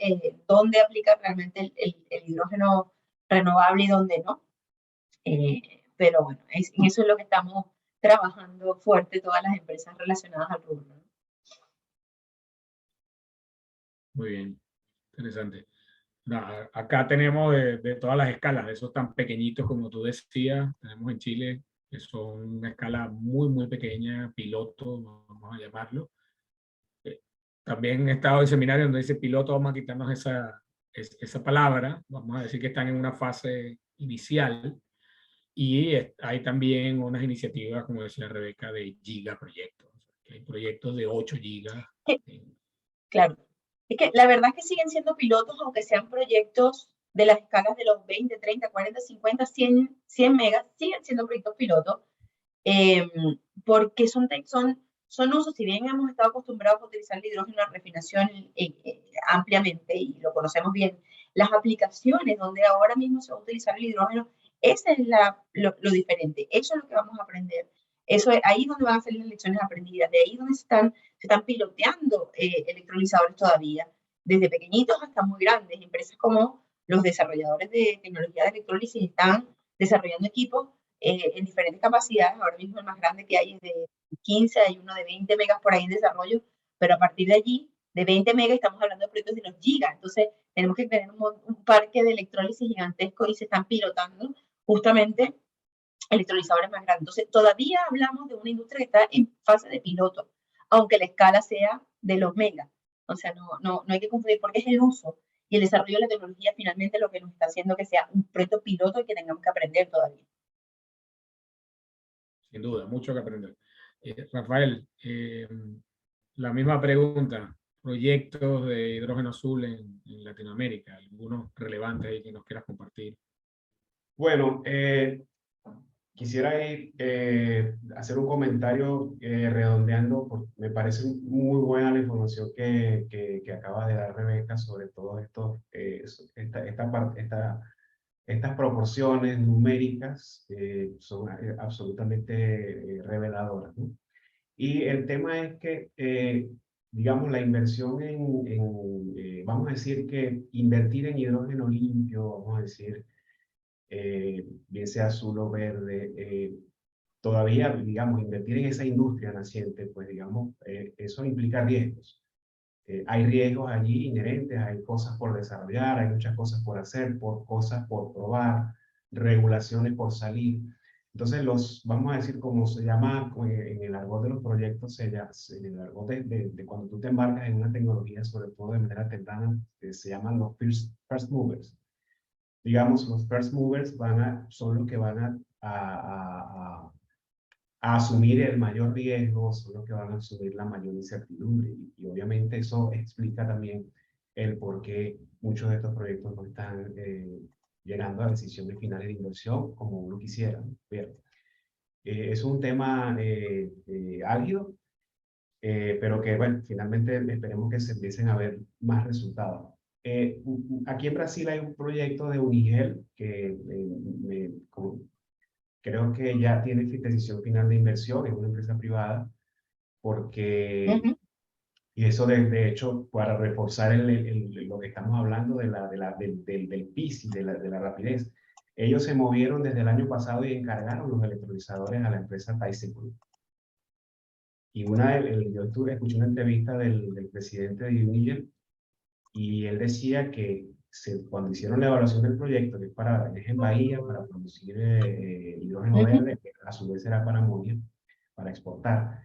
dónde aplicar realmente el hidrógeno renovable y dónde no. Pero bueno, en eso es lo que estamos trabajando fuerte todas las empresas relacionadas al rubro, ¿no? Muy bien, interesante. Acá tenemos de todas las escalas, de esos tan pequeñitos como tú decías, tenemos en Chile que son una escala muy, muy pequeña, piloto, vamos a llamarlo. También he estado en seminarios donde dice piloto, vamos a quitarnos esa palabra, vamos a decir que están en una fase inicial, y hay también unas iniciativas, como decía Rebeca, de gigaproyectos. Hay proyectos de 8 gigas. Claro. Es que la verdad es que siguen siendo pilotos, aunque sean proyectos de las escalas de los 20, 30, 40, 50, 100 megas, siguen siendo proyectos pilotos, porque son usos, si bien hemos estado acostumbrados a utilizar el hidrógeno en la refinación ampliamente y lo conocemos bien, las aplicaciones donde ahora mismo se va a utilizar el hidrógeno, ese es lo diferente, eso es lo que vamos a aprender. Eso es ahí donde van a ser las lecciones aprendidas, de ahí donde se están piloteando electrolizadores todavía, desde pequeñitos hasta muy grandes. Empresas como los desarrolladores de tecnología de electrólisis están desarrollando equipos en diferentes capacidades. Ahora mismo el más grande que hay es de 15, hay uno de 20 megas por ahí en desarrollo, pero a partir de allí, de 20 megas, estamos hablando de proyectos de los gigas. Entonces, tenemos que tener un parque de electrólisis gigantesco y se están pilotando justamente electrolizadores más grandes. Entonces, todavía hablamos de una industria que está en fase de piloto, aunque la escala sea de los megas. O sea, no hay que confundir, porque es el uso y el desarrollo de la tecnología finalmente lo que nos está haciendo que sea un proyecto piloto y que tengamos que aprender todavía. Sin duda, mucho que aprender. Rafael, la misma pregunta, proyectos de hidrógeno azul en Latinoamérica, algunos relevantes ahí que nos quieras compartir. Bueno, quisiera hacer un comentario redondeando, porque me parece muy buena la información que acaba de dar Rebeca sobre todo esto, estas proporciones numéricas son absolutamente reveladoras, ¿no? Y el tema es que, digamos, la inversión vamos a decir que invertir en hidrógeno limpio, vamos a decir, bien sea azul o verde, todavía, digamos, invertir en esa industria naciente, pues, digamos, eso implica riesgos. Hay riesgos allí inherentes, hay cosas por desarrollar, hay muchas cosas por hacer, cosas por probar, regulaciones por salir. Entonces, vamos a decir, como se llama en el argot de los proyectos, en el argot de cuando tú te embarcas en una tecnología, sobre todo de manera temprana, se llaman los first movers. Digamos, los first movers son los que van a asumir el mayor riesgo, son los que van a asumir la mayor incertidumbre. Y obviamente eso explica también el por qué muchos de estos proyectos no están llegando a decisiones finales de inversión como uno quisiera, ¿no? Pero, es un tema álgido, pero que, bueno, finalmente esperemos que se empiecen a ver más resultados. Aquí en Brasil hay un proyecto de Unigel que creo que ya tiene decisión final de inversión, es una empresa privada, porque, y eso de hecho, para reforzar lo que estamos hablando del PIS y de la rapidez, ellos se movieron desde el año pasado y encargaron los electrolizadores a la empresa Tyson. Y yo escuché una entrevista del presidente de Unigel Y él decía que cuando hicieron la evaluación del proyecto, que es en Bahía para producir hidrógeno Ujú. verde, que a su vez era para amonio, para exportar,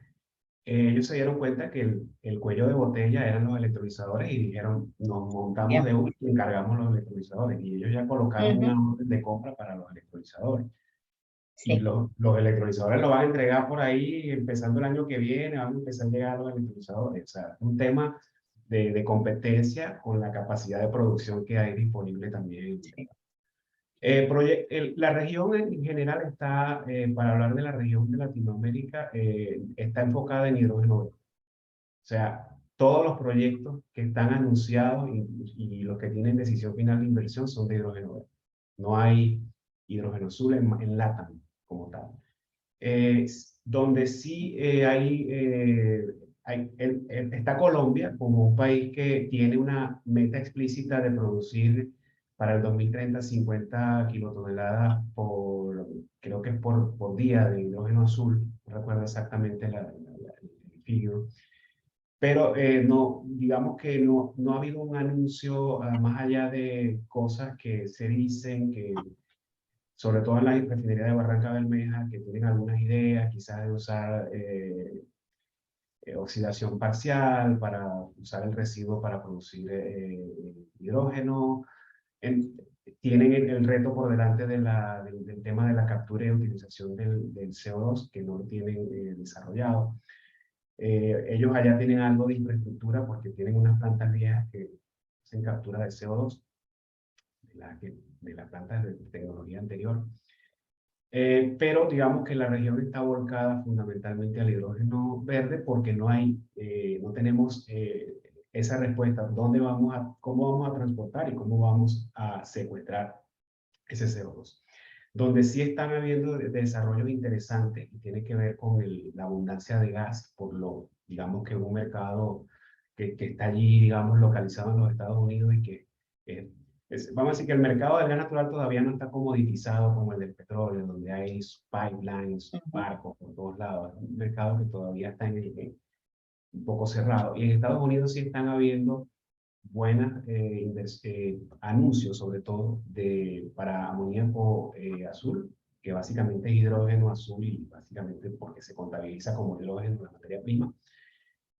ellos se dieron cuenta que el cuello de botella eran los electrolizadores y dijeron, nos montamos Bien. de uno y encargamos los electrolizadores. Y ellos ya colocaron Ujú. una orden de compra para los electrolizadores. Y Sí. los electrolizadores lo van a entregar por ahí empezando el año que viene, van a empezar a llegar los electrolizadores. O sea, es un tema de competencia con la capacidad de producción que hay disponible también. Sí. La región en general está, para hablar de la región de Latinoamérica, está enfocada en hidrógeno verde. O sea, todos los proyectos que están anunciados y los que tienen decisión final de inversión son de hidrógeno verde. No hay hidrógeno azul en LATAM como tal. Donde sí está Colombia como un país que tiene una meta explícita de producir para el 2030 50 kilotoneladas creo que es por día de hidrógeno azul, no recuerdo exactamente el figure, pero no, digamos que no ha habido un anuncio más allá de cosas que se dicen que sobre todo en la refinería de Barranca Bermeja, que tienen algunas ideas, quizás de usar oxidación parcial para usar el residuo para producir hidrógeno. En- Tienen el reto por delante del tema de la captura y utilización del CO2, que no lo tienen desarrollado. Ellos allá tienen algo de infraestructura porque tienen unas plantas viejas que hacen captura de CO2 de las plantas de tecnología anterior. Pero digamos que la región está volcada fundamentalmente al hidrógeno verde porque no tenemos esa respuesta. ¿Cómo vamos a transportar y cómo vamos a secuestrar ese CO2? Donde sí están habiendo desarrollos interesantes y tiene que ver con la abundancia de gas, digamos que un mercado que está allí, digamos, localizado en los Estados Unidos y que eh, vamos a decir que el mercado del gas natural todavía no está comoditizado como el del petróleo, donde hay pipelines, Ujú. barcos por todos lados. Es un mercado que todavía está un poco cerrado. Y en Estados Unidos sí están habiendo buenas anuncios, sobre todo para amoníaco azul, que básicamente es hidrógeno azul y básicamente porque se contabiliza como hidrógeno la materia prima.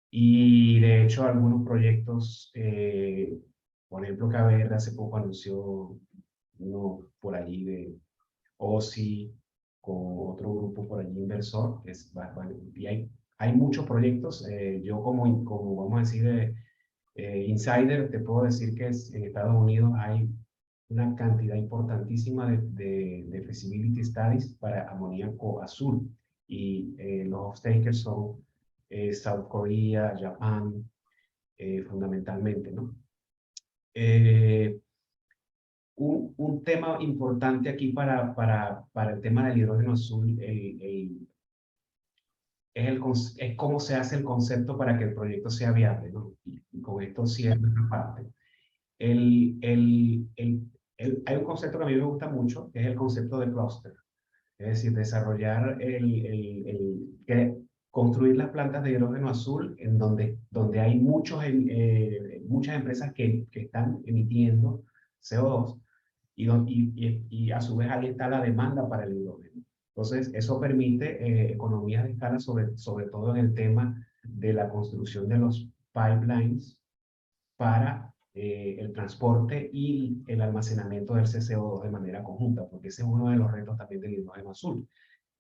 Y de hecho algunos proyectos, por ejemplo, KBR hace poco anunció uno por allí de OSI con otro grupo por allí inversor, y hay muchos proyectos. Yo como vamos a decir, insider, te puedo decir que en Estados Unidos hay una cantidad importantísima de feasibility studies para amoníaco azul. Y los off-takers son South Korea, Japón, fundamentalmente, ¿no? Eh, un tema importante aquí para el tema del hidrógeno azul es cómo se hace el concepto para que el proyecto sea viable, ¿no? Y con esto cierro esta parte. Hay un concepto que a mí me gusta mucho, que es el concepto de clúster. Es decir, desarrollar construir las plantas de hidrógeno azul en donde hay muchas empresas que están emitiendo CO2 y a su vez ahí está la demanda para el hidrógeno. Entonces, eso permite economías de escala, sobre todo en el tema de la construcción de los pipelines para el transporte y el almacenamiento del CCO2 de manera conjunta, porque ese es uno de los retos también del hidrógeno azul,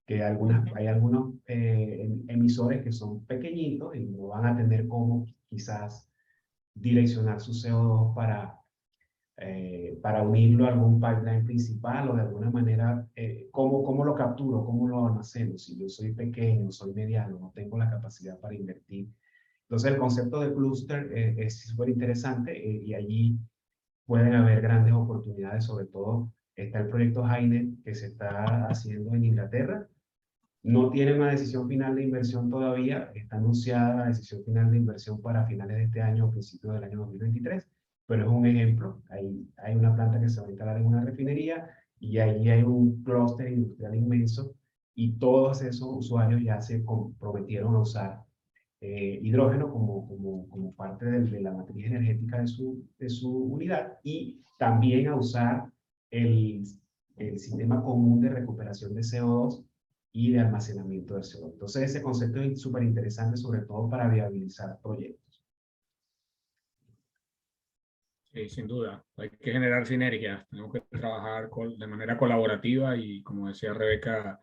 que Ujú. hay algunos emisores que son pequeñitos y no van a tener cómo quizás direccionar su CO2 para unirlo a algún pipeline principal o de alguna manera, ¿cómo lo capturo? ¿Cómo lo almaceno? Si yo soy pequeño, soy mediano, no tengo la capacidad para invertir. Entonces el concepto de clúster es súper interesante y allí pueden haber grandes oportunidades, sobre todo está el proyecto HyNet que se está haciendo en Inglaterra. No tiene una decisión final de inversión todavía, está anunciada la decisión final de inversión para finales de este año o principios del año 2023, pero es un ejemplo. Hay una planta que se va a instalar en una refinería y ahí hay un clúster industrial inmenso y todos esos usuarios ya se comprometieron a usar hidrógeno como parte de la matriz energética de su unidad, y también a usar el sistema común de recuperación de CO2 y de almacenamiento de CO2. Entonces ese concepto es súper interesante, sobre todo para viabilizar proyectos. Sí, sin duda. Hay que generar sinergias. Tenemos que trabajar de manera colaborativa y, como decía Rebeca,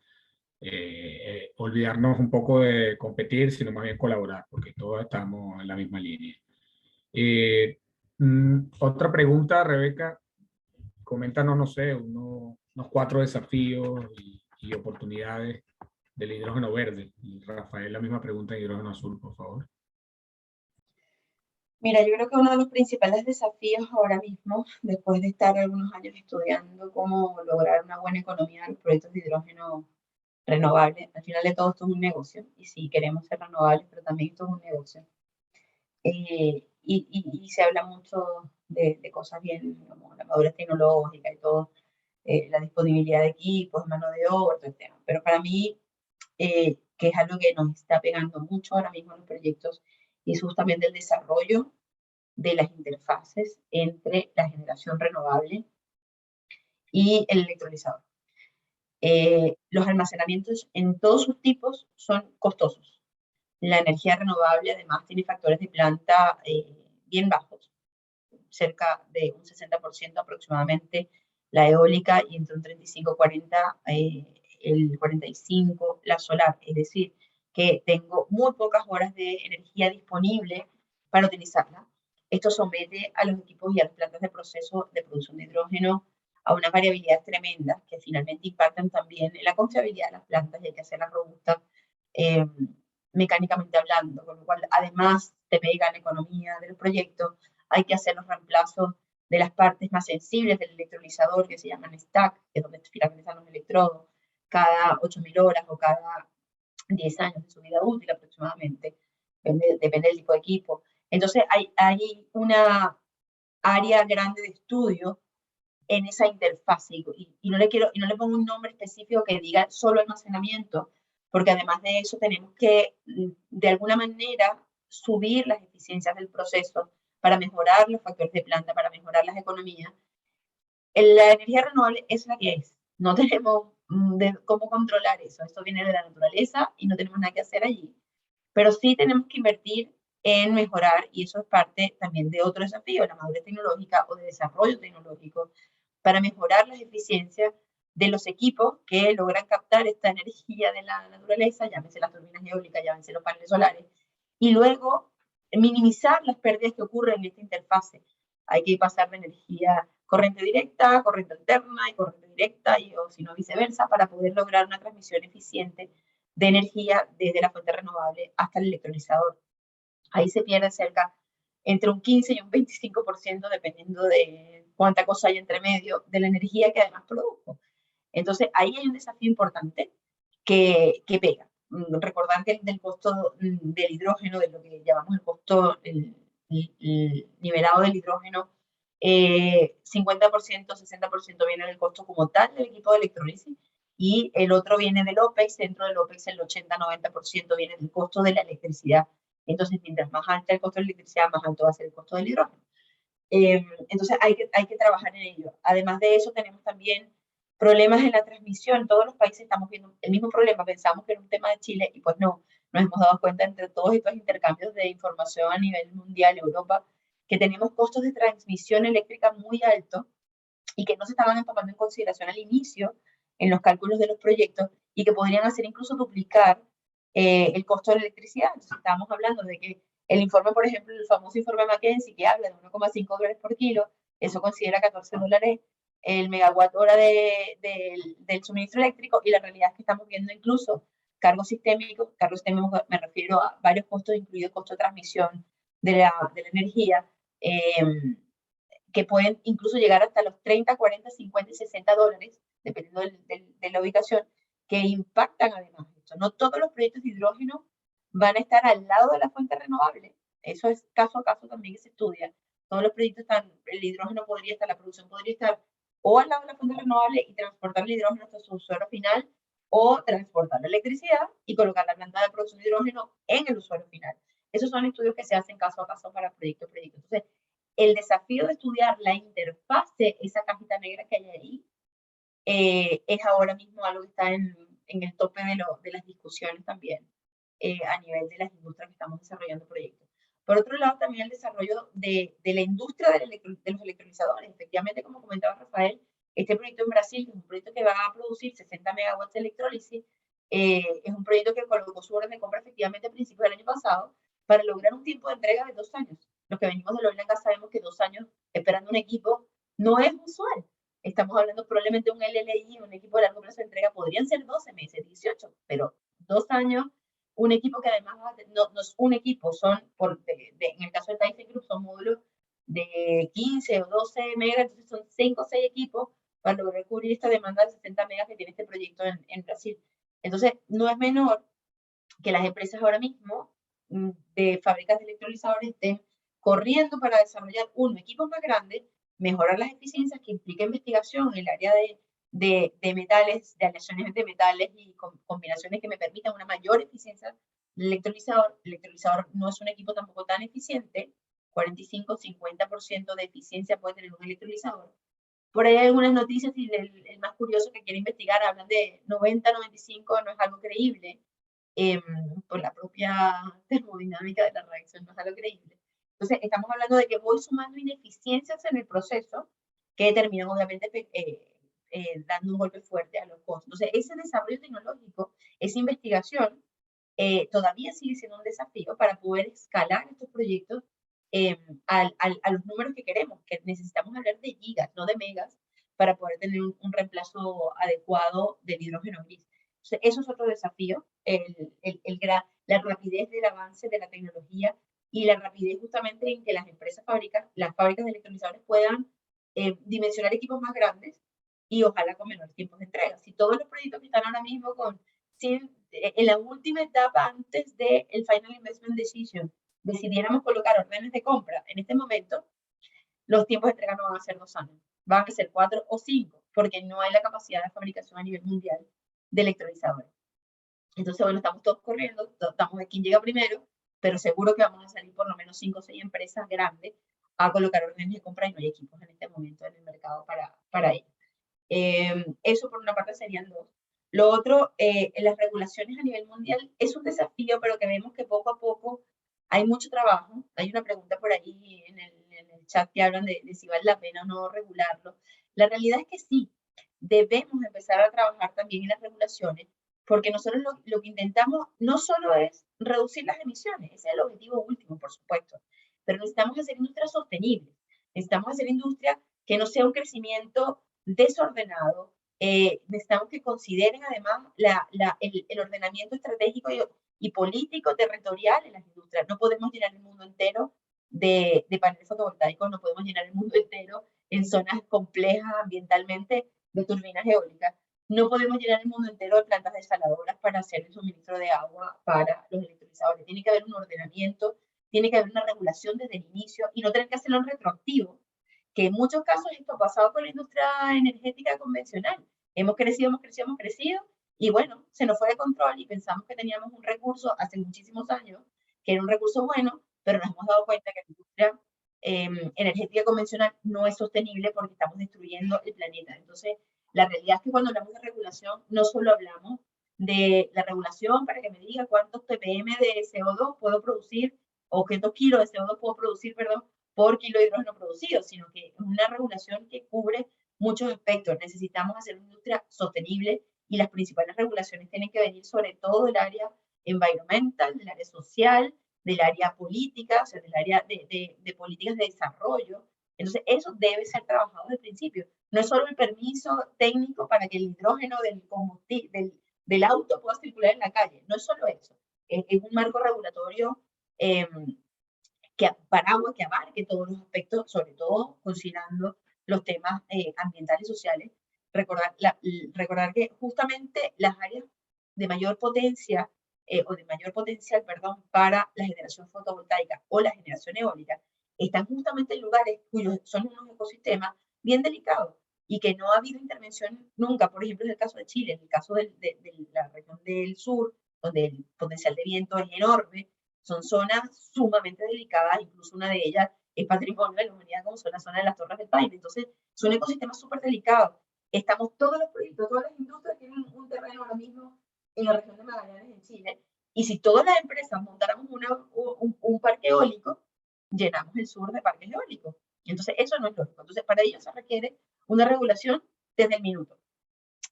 olvidarnos un poco de competir, sino más bien colaborar, porque todos estamos en la misma línea. Otra pregunta, Rebeca. Coméntanos, no sé, unos 4 desafíos y oportunidades del hidrógeno verde. Y Rafael, la misma pregunta en hidrógeno azul, por favor. Mira, yo creo que uno de los principales desafíos ahora mismo, después de estar algunos años estudiando cómo lograr una buena economía de los proyectos de hidrógeno renovable, al final de todo esto es un negocio, y sí queremos ser renovables, pero también esto es un negocio. Y se habla mucho de cosas bien, como la madurez tecnológica y todo, la disponibilidad de equipos, mano de obra, todo el tema. Pero para mí, que es algo que nos está pegando mucho ahora mismo en los proyectos, y es justamente el desarrollo de las interfaces entre la generación renovable y el electrolizador. Los almacenamientos en todos sus tipos son costosos. La energía renovable además tiene factores de planta bien bajos, cerca de un 60% aproximadamente la eólica, y entre un 35-40 el 45 la solar. Es decir, que tengo muy pocas horas de energía disponible para utilizarla. Esto somete a los equipos y a las plantas de proceso de producción de hidrógeno a una variabilidad tremenda, que finalmente impactan también en la confiabilidad de las plantas, y hay que hacerlas robustas eh, mecánicamente hablando, con lo cual además te pega la economía del proyecto. Hay que hacer los reemplazos de las partes más sensibles del electrolizador, que se llaman stack, que es donde finalizan los electrodos, cada 8.000 horas o cada 10 años de su vida útil aproximadamente, depende del tipo de equipo. Entonces hay una área grande de estudio en esa interfaz, y no le pongo un nombre específico que diga solo almacenamiento, porque además de eso tenemos que de alguna manera subir las eficiencias del proceso para mejorar los factores de planta, para mejorar las economías. La energía renovable es la que es, no tenemos cómo controlar eso, esto viene de la naturaleza y no tenemos nada que hacer allí, pero sí tenemos que invertir en mejorar, y eso es parte también de otro desafío, la madurez tecnológica o de desarrollo tecnológico, para mejorar las eficiencias de los equipos que logran captar esta energía de la naturaleza, llámese las turbinas eólicas, llámese los paneles solares, y luego minimizar las pérdidas que ocurren en esta interfase. Hay que pasar de energía corriente directa, corriente alterna y corriente directa, o si no viceversa, para poder lograr una transmisión eficiente de energía desde la fuente renovable hasta el electrolizador. Ahí se pierde cerca entre un 15 y un 25%, dependiendo de cuánta cosa hay entre medio, de la energía que además produjo. Entonces, ahí hay un desafío importante que pega. Recordar que del costo del hidrógeno, de lo que llamamos el costo, el nivelado del hidrógeno, 50%, 60% viene del costo como tal del equipo de electrólisis, y el otro viene del OPEX. Dentro del OPEX el 80-90% viene del costo de la electricidad. Entonces, mientras más alto el costo de la electricidad, más alto va a ser el costo del hidrógeno. Entonces, hay que trabajar en ello. Además de eso, tenemos también problemas en la transmisión. Todos los países estamos viendo el mismo problema. Pensamos que era un tema de Chile, y pues no. Nos hemos dado cuenta entre todos estos intercambios de información a nivel mundial, Europa, que tenemos costos de transmisión eléctrica muy altos y que no se estaban tomando en consideración al inicio en los cálculos de los proyectos, y que podrían hacer incluso duplicar el costo de la electricidad. Entonces, estábamos hablando de que el informe, por ejemplo, el famoso informe McKinsey, que habla de 1,5 dólares por kilo, eso considera 14 dólares el megawatt hora del suministro eléctrico, y la realidad es que estamos viendo incluso cargos sistémicos me refiero a varios costos, incluido el costo de transmisión de la energía, que pueden incluso llegar hasta los 30, 40, 50 y 60 dólares, dependiendo de la ubicación, que impactan además esto. No todos los proyectos de hidrógeno van a estar al lado de la fuente renovable. Eso es caso a caso también que se estudia. Todos los proyectos están, el hidrógeno podría estar, la producción podría estar o al lado de la fuente renovable y transportar el hidrógeno hasta su usuario final, o transportar la electricidad y colocar la planta de producción de hidrógeno en el usuario final. Esos son estudios que se hacen caso a caso para proyecto a proyecto. Entonces, el desafío de estudiar la interfase, esa cajita negra que hay ahí, es ahora mismo algo que está en el tope de las discusiones también a nivel de las industrias que estamos desarrollando proyectos. Por otro lado, también el desarrollo de la industria de los electrolizadores. Efectivamente, como comentaba Rafael, este proyecto en Brasil, que es un proyecto que va a producir 60 megawatts de electrólisis, es un proyecto que colocó su orden de compra efectivamente a principios del año pasado para lograr un tiempo de entrega de 2 años. Los que venimos de oil and gas sabemos que 2 años esperando un equipo no es usual. Estamos hablando probablemente de un LLI, un equipo de largo plazo de entrega, podrían ser 12 meses, 18, pero 2 años, un equipo que además no es un equipo, son, en el caso de Tyson Group, son módulos de 15 o 12 megas, entonces son 5 o 6 equipos para lograr cubrir esta demanda de 60 megas que tiene este proyecto en Brasil. Entonces, no es menor que las empresas ahora mismo de fábricas de electrolizadores estén corriendo para desarrollar equipos más grandes, mejorar las eficiencias que implica investigación en el área de metales, de aleaciones de metales y combinaciones que me permitan una mayor eficiencia del electrolizador. El electrolizador no es un equipo tampoco tan eficiente, 45-50% de eficiencia puede tener un electrolizador. Por ahí hay algunas noticias y el más curioso que quiere investigar hablan de 90-95, no es algo creíble. Por la propia termodinámica de la reacción no es algo creíble. Entonces, estamos hablando de que voy sumando ineficiencias en el proceso que terminan obviamente dando un golpe fuerte a los costos. Entonces, ese desarrollo tecnológico, esa investigación, todavía sigue siendo un desafío para poder escalar estos proyectos a los números que queremos, que necesitamos hablar de gigas, no de megas, para poder tener un reemplazo adecuado del hidrógeno gris. Entonces, eso es otro desafío, la rapidez del avance de la tecnología y la rapidez justamente en que las fábricas de electrolizadores puedan dimensionar equipos más grandes y ojalá con menores tiempos de entrega. Si todos los proyectos que están ahora mismo en la última etapa antes del Final Investment Decision decidiéramos colocar órdenes de compra en este momento, los tiempos de entrega no van a ser 2 años, van a ser 4 o 5, porque no hay la capacidad de fabricación a nivel mundial de electrolizadores. Entonces, bueno, estamos todos corriendo, estamos de quién llega primero, pero seguro que vamos a salir por lo menos 5 o 6 empresas grandes a colocar órdenes de compra y no hay equipos en este momento en el mercado para ello. Eso por una parte serían 2. Lo otro, en las regulaciones a nivel mundial es un desafío, pero que vemos que poco a poco hay mucho trabajo. Hay una pregunta por ahí en el chat que hablan de si vale la pena o no regularlo. La realidad es que sí, debemos empezar a trabajar también en las regulaciones, porque nosotros lo que intentamos no solo es reducir las emisiones, ese es el objetivo último, por supuesto, pero necesitamos hacer industria sostenible, necesitamos hacer industria que no sea un crecimiento desordenado, necesitamos que consideren además el ordenamiento estratégico y político territorial en las industrias. No podemos llenar el mundo entero de paneles fotovoltaicos, no podemos llenar el mundo entero en zonas complejas ambientalmente de turbinas eólicas. No podemos llenar el mundo entero de plantas desaladoras para hacer el suministro de agua para los electrolizadores. Tiene que haber un ordenamiento, tiene que haber una regulación desde el inicio y no tener que hacerlo en retroactivo, que en muchos casos esto ha pasado con la industria energética convencional. Hemos crecido y bueno, se nos fue de control y pensamos que teníamos un recurso hace muchísimos años, que era un recurso bueno, pero nos hemos dado cuenta que la industria energética convencional no es sostenible porque estamos destruyendo el planeta. Entonces, la realidad es que cuando hablamos de regulación, no solo hablamos de la regulación para que me diga cuántos ppm de CO2 puedo producir o cuántos kilos de CO2 puedo producir, perdón, por kilo de hidrógeno producido, sino que es una regulación que cubre muchos aspectos. Necesitamos hacer una industria sostenible y las principales regulaciones tienen que venir sobre todo del área environmental, del área social, del área política, o sea, del área de políticas de desarrollo. Entonces, eso debe ser trabajado desde el principio. No es solo el permiso técnico para que el hidrógeno del combustible, del auto pueda circular en la calle. No es solo eso. Es un marco regulatorio paraguas que abarque todos los aspectos, sobre todo considerando los temas ambientales y sociales. Recordar que justamente las áreas de mayor potencia o de mayor potencial, perdón, para la generación fotovoltaica o la generación eólica están justamente en lugares cuyos son unos ecosistemas bien delicados, y que no ha habido intervención nunca. Por ejemplo, en el caso de Chile, en el caso de la región del sur, donde el potencial de viento es enorme, son zonas sumamente delicadas, incluso una de ellas es patrimonio de la humanidad, como son la zona de las Torres del Paine. Entonces, son ecosistemas súper delicados. Estamos todos los proyectos, todas las industrias tienen un terreno ahora mismo en la región de Magallanes, en Chile, y si todas las empresas montáramos un parque eólico, llenamos el sur de parques eólicos. Entonces, eso no es lógico. Entonces, para ello se requiere una regulación desde el minuto.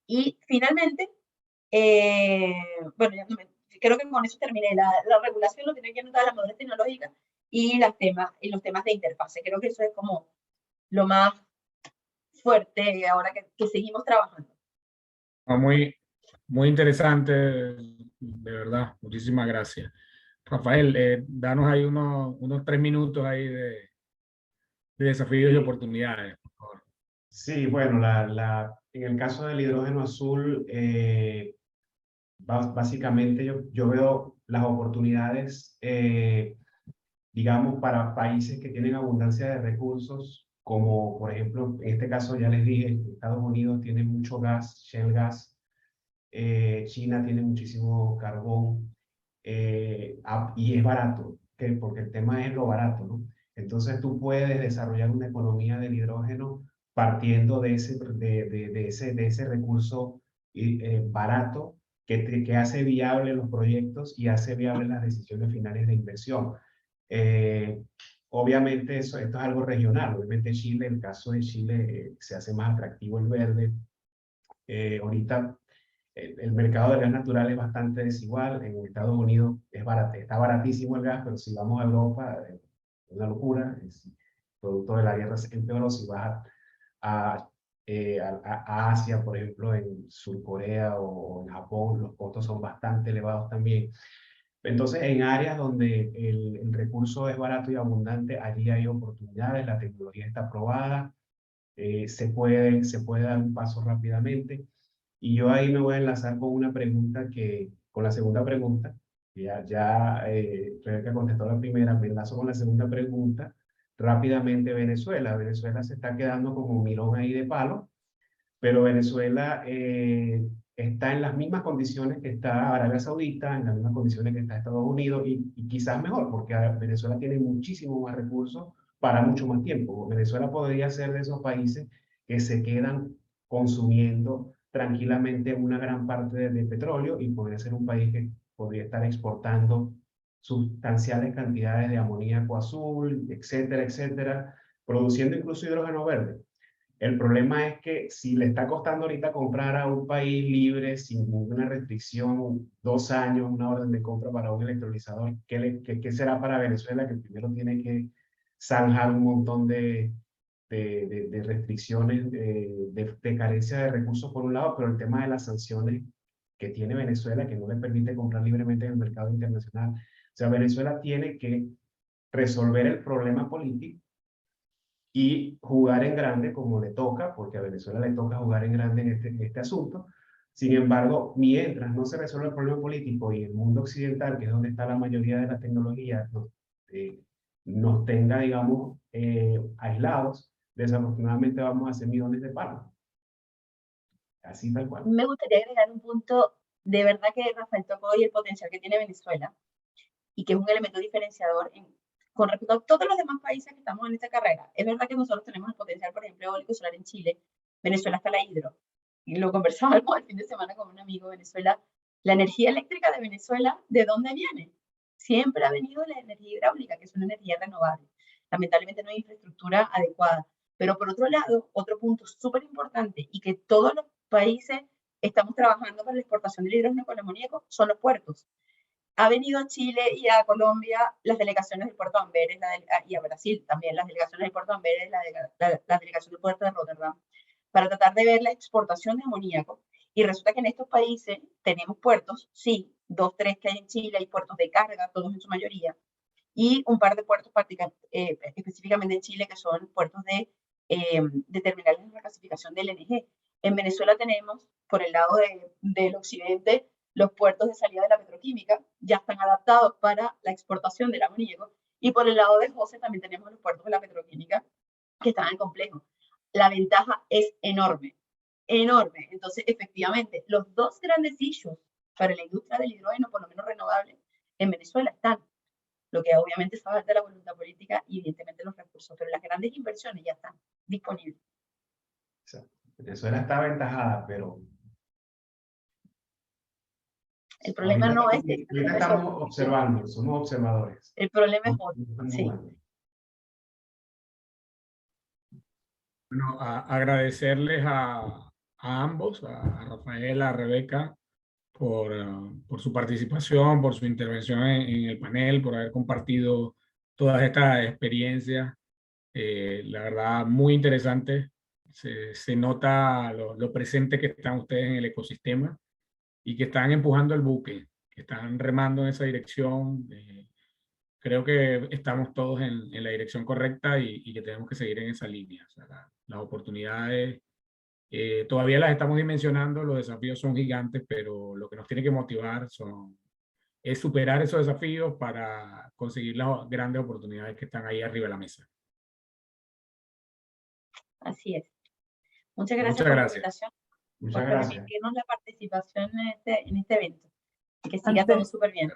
Y finalmente, bueno, creo que con eso terminé. La regulación lo tiene que anotar la madurez tecnológica y los temas de interfase. Creo que eso es como lo más fuerte ahora que seguimos trabajando. Muy, muy interesante, de verdad. Muchísimas gracias. Rafael, danos ahí unos 3 minutos ahí de desafíos y oportunidades, por favor. Sí, bueno, en el caso del hidrógeno azul, básicamente yo veo las oportunidades, digamos, para países que tienen abundancia de recursos, como por ejemplo, en este caso ya les dije, Estados Unidos tiene mucho gas, shale gas, China tiene muchísimo carbón, y es barato, porque el tema es lo barato, ¿no? Entonces tú puedes desarrollar una economía del hidrógeno partiendo de ese recurso barato que hace viable los proyectos y hace viable las decisiones finales de inversión. Eh, Obviamente esto es algo regional. Obviamente Chile, en el caso de Chile, se hace más atractivo el verde. Ahorita el mercado del gas natural es bastante desigual. En Estados Unidos está baratísimo el gas, pero si vamos a Europa, es una locura. Producto de la guerra se empeoró. Si vas a Asia, por ejemplo, en Surcorea o en Japón, los costos son bastante elevados también. Entonces, en áreas donde el recurso es barato y abundante, allí hay oportunidades, la tecnología está aprobada, se puede dar un paso rápidamente. Y yo ahí me voy a enlazar con una pregunta con la segunda pregunta, que ya Rebeca contestó la primera, me enlazo con la segunda pregunta. Rápidamente Venezuela. Venezuela se está quedando como un mirón ahí de palo, pero Venezuela está en las mismas condiciones que está Arabia Saudita, en las mismas condiciones que está Estados Unidos y quizás mejor, porque Venezuela tiene muchísimo más recursos para mucho más tiempo. Venezuela podría ser de esos países que se quedan consumiendo tranquilamente una gran parte de petróleo y podría ser un país que podría estar exportando sustanciales cantidades de amoníaco azul, etcétera, etcétera, produciendo incluso hidrógeno verde. El problema es que si le está costando ahorita comprar a un país libre, sin ninguna restricción, 2 años, una orden de compra para un electrolizador, ¿qué será para Venezuela? Que primero tiene que zanjar un montón de restricciones, de carencia de recursos por un lado, pero el tema de las sanciones que tiene Venezuela, que no le permite comprar libremente en el mercado internacional. O sea, Venezuela tiene que resolver el problema político y jugar en grande como le toca, porque a Venezuela le toca jugar en grande en este asunto. Sin embargo, mientras no se resuelva el problema político y el mundo occidental, que es donde está la mayoría de las tecnologías, nos tenga, digamos, aislados, desafortunadamente vamos a hacer millones de palos. Así tal cual. Me gustaría agregar un punto, de verdad que Rafael tocó hoy el potencial que tiene Venezuela y que es un elemento diferenciador con respecto a todos los demás países que estamos en esta carrera. Es verdad que nosotros tenemos el potencial, por ejemplo, eólico solar en Chile. Venezuela está la hidro. Y lo conversábamos el fin de semana con un amigo de Venezuela. La energía eléctrica de Venezuela, ¿de dónde viene? Siempre ha venido la energía hidráulica, que es una energía renovable. Lamentablemente no hay infraestructura adecuada. Pero por otro lado, otro punto súper importante y que todos los países estamos trabajando para la exportación del hidrógeno con amoníaco son los puertos. Ha venido a Chile y a Colombia las delegaciones del puerto de Amberes y a Brasil también las delegaciones del puerto de Amberes, la delegación del puerto de Rotterdam, para tratar de ver la exportación de amoníaco. Y resulta que en estos países tenemos puertos, sí, 2, 3 que hay en Chile, hay puertos de carga, todos en su mayoría, y un par de puertos específicamente en Chile que son puertos de terminales de recasificación del LNG. En Venezuela tenemos, por el lado del occidente, los puertos de salida de la petroquímica ya están adaptados para la exportación del amoníaco. Y por el lado de José también tenemos los puertos de la petroquímica que están en complejo. la ventaja es enorme, enorme. Entonces, efectivamente, los dos grandes issues para la industria del hidrógeno, por lo menos renovable, en Venezuela están. Lo que obviamente es falta de la voluntad política y evidentemente los recursos, pero las grandes inversiones ya están disponibles. O sea, Venezuela está aventajada, pero el problema no es que ahorita estamos observando, somos observadores. el problema es otro. Sí. Bueno, agradecerles a ambos, a Rafael, a Rebeca, por su participación, por su intervención en el panel, por haber compartido todas estas experiencias. La verdad, muy interesante. Se nota lo presente que están ustedes en el ecosistema y que están empujando el buque, que están remando en esa dirección. Creo que estamos todos en la dirección correcta y que tenemos que seguir en esa línea. O sea, las oportunidades todavía las estamos dimensionando, los desafíos son gigantes, pero lo que nos tiene que motivar es superar esos desafíos para conseguir las grandes oportunidades que están ahí arriba de la mesa. Así es. Muchas gracias por la invitación, Muchas por gracias. permitirnos la participación en este evento. Que siga todo súper bien.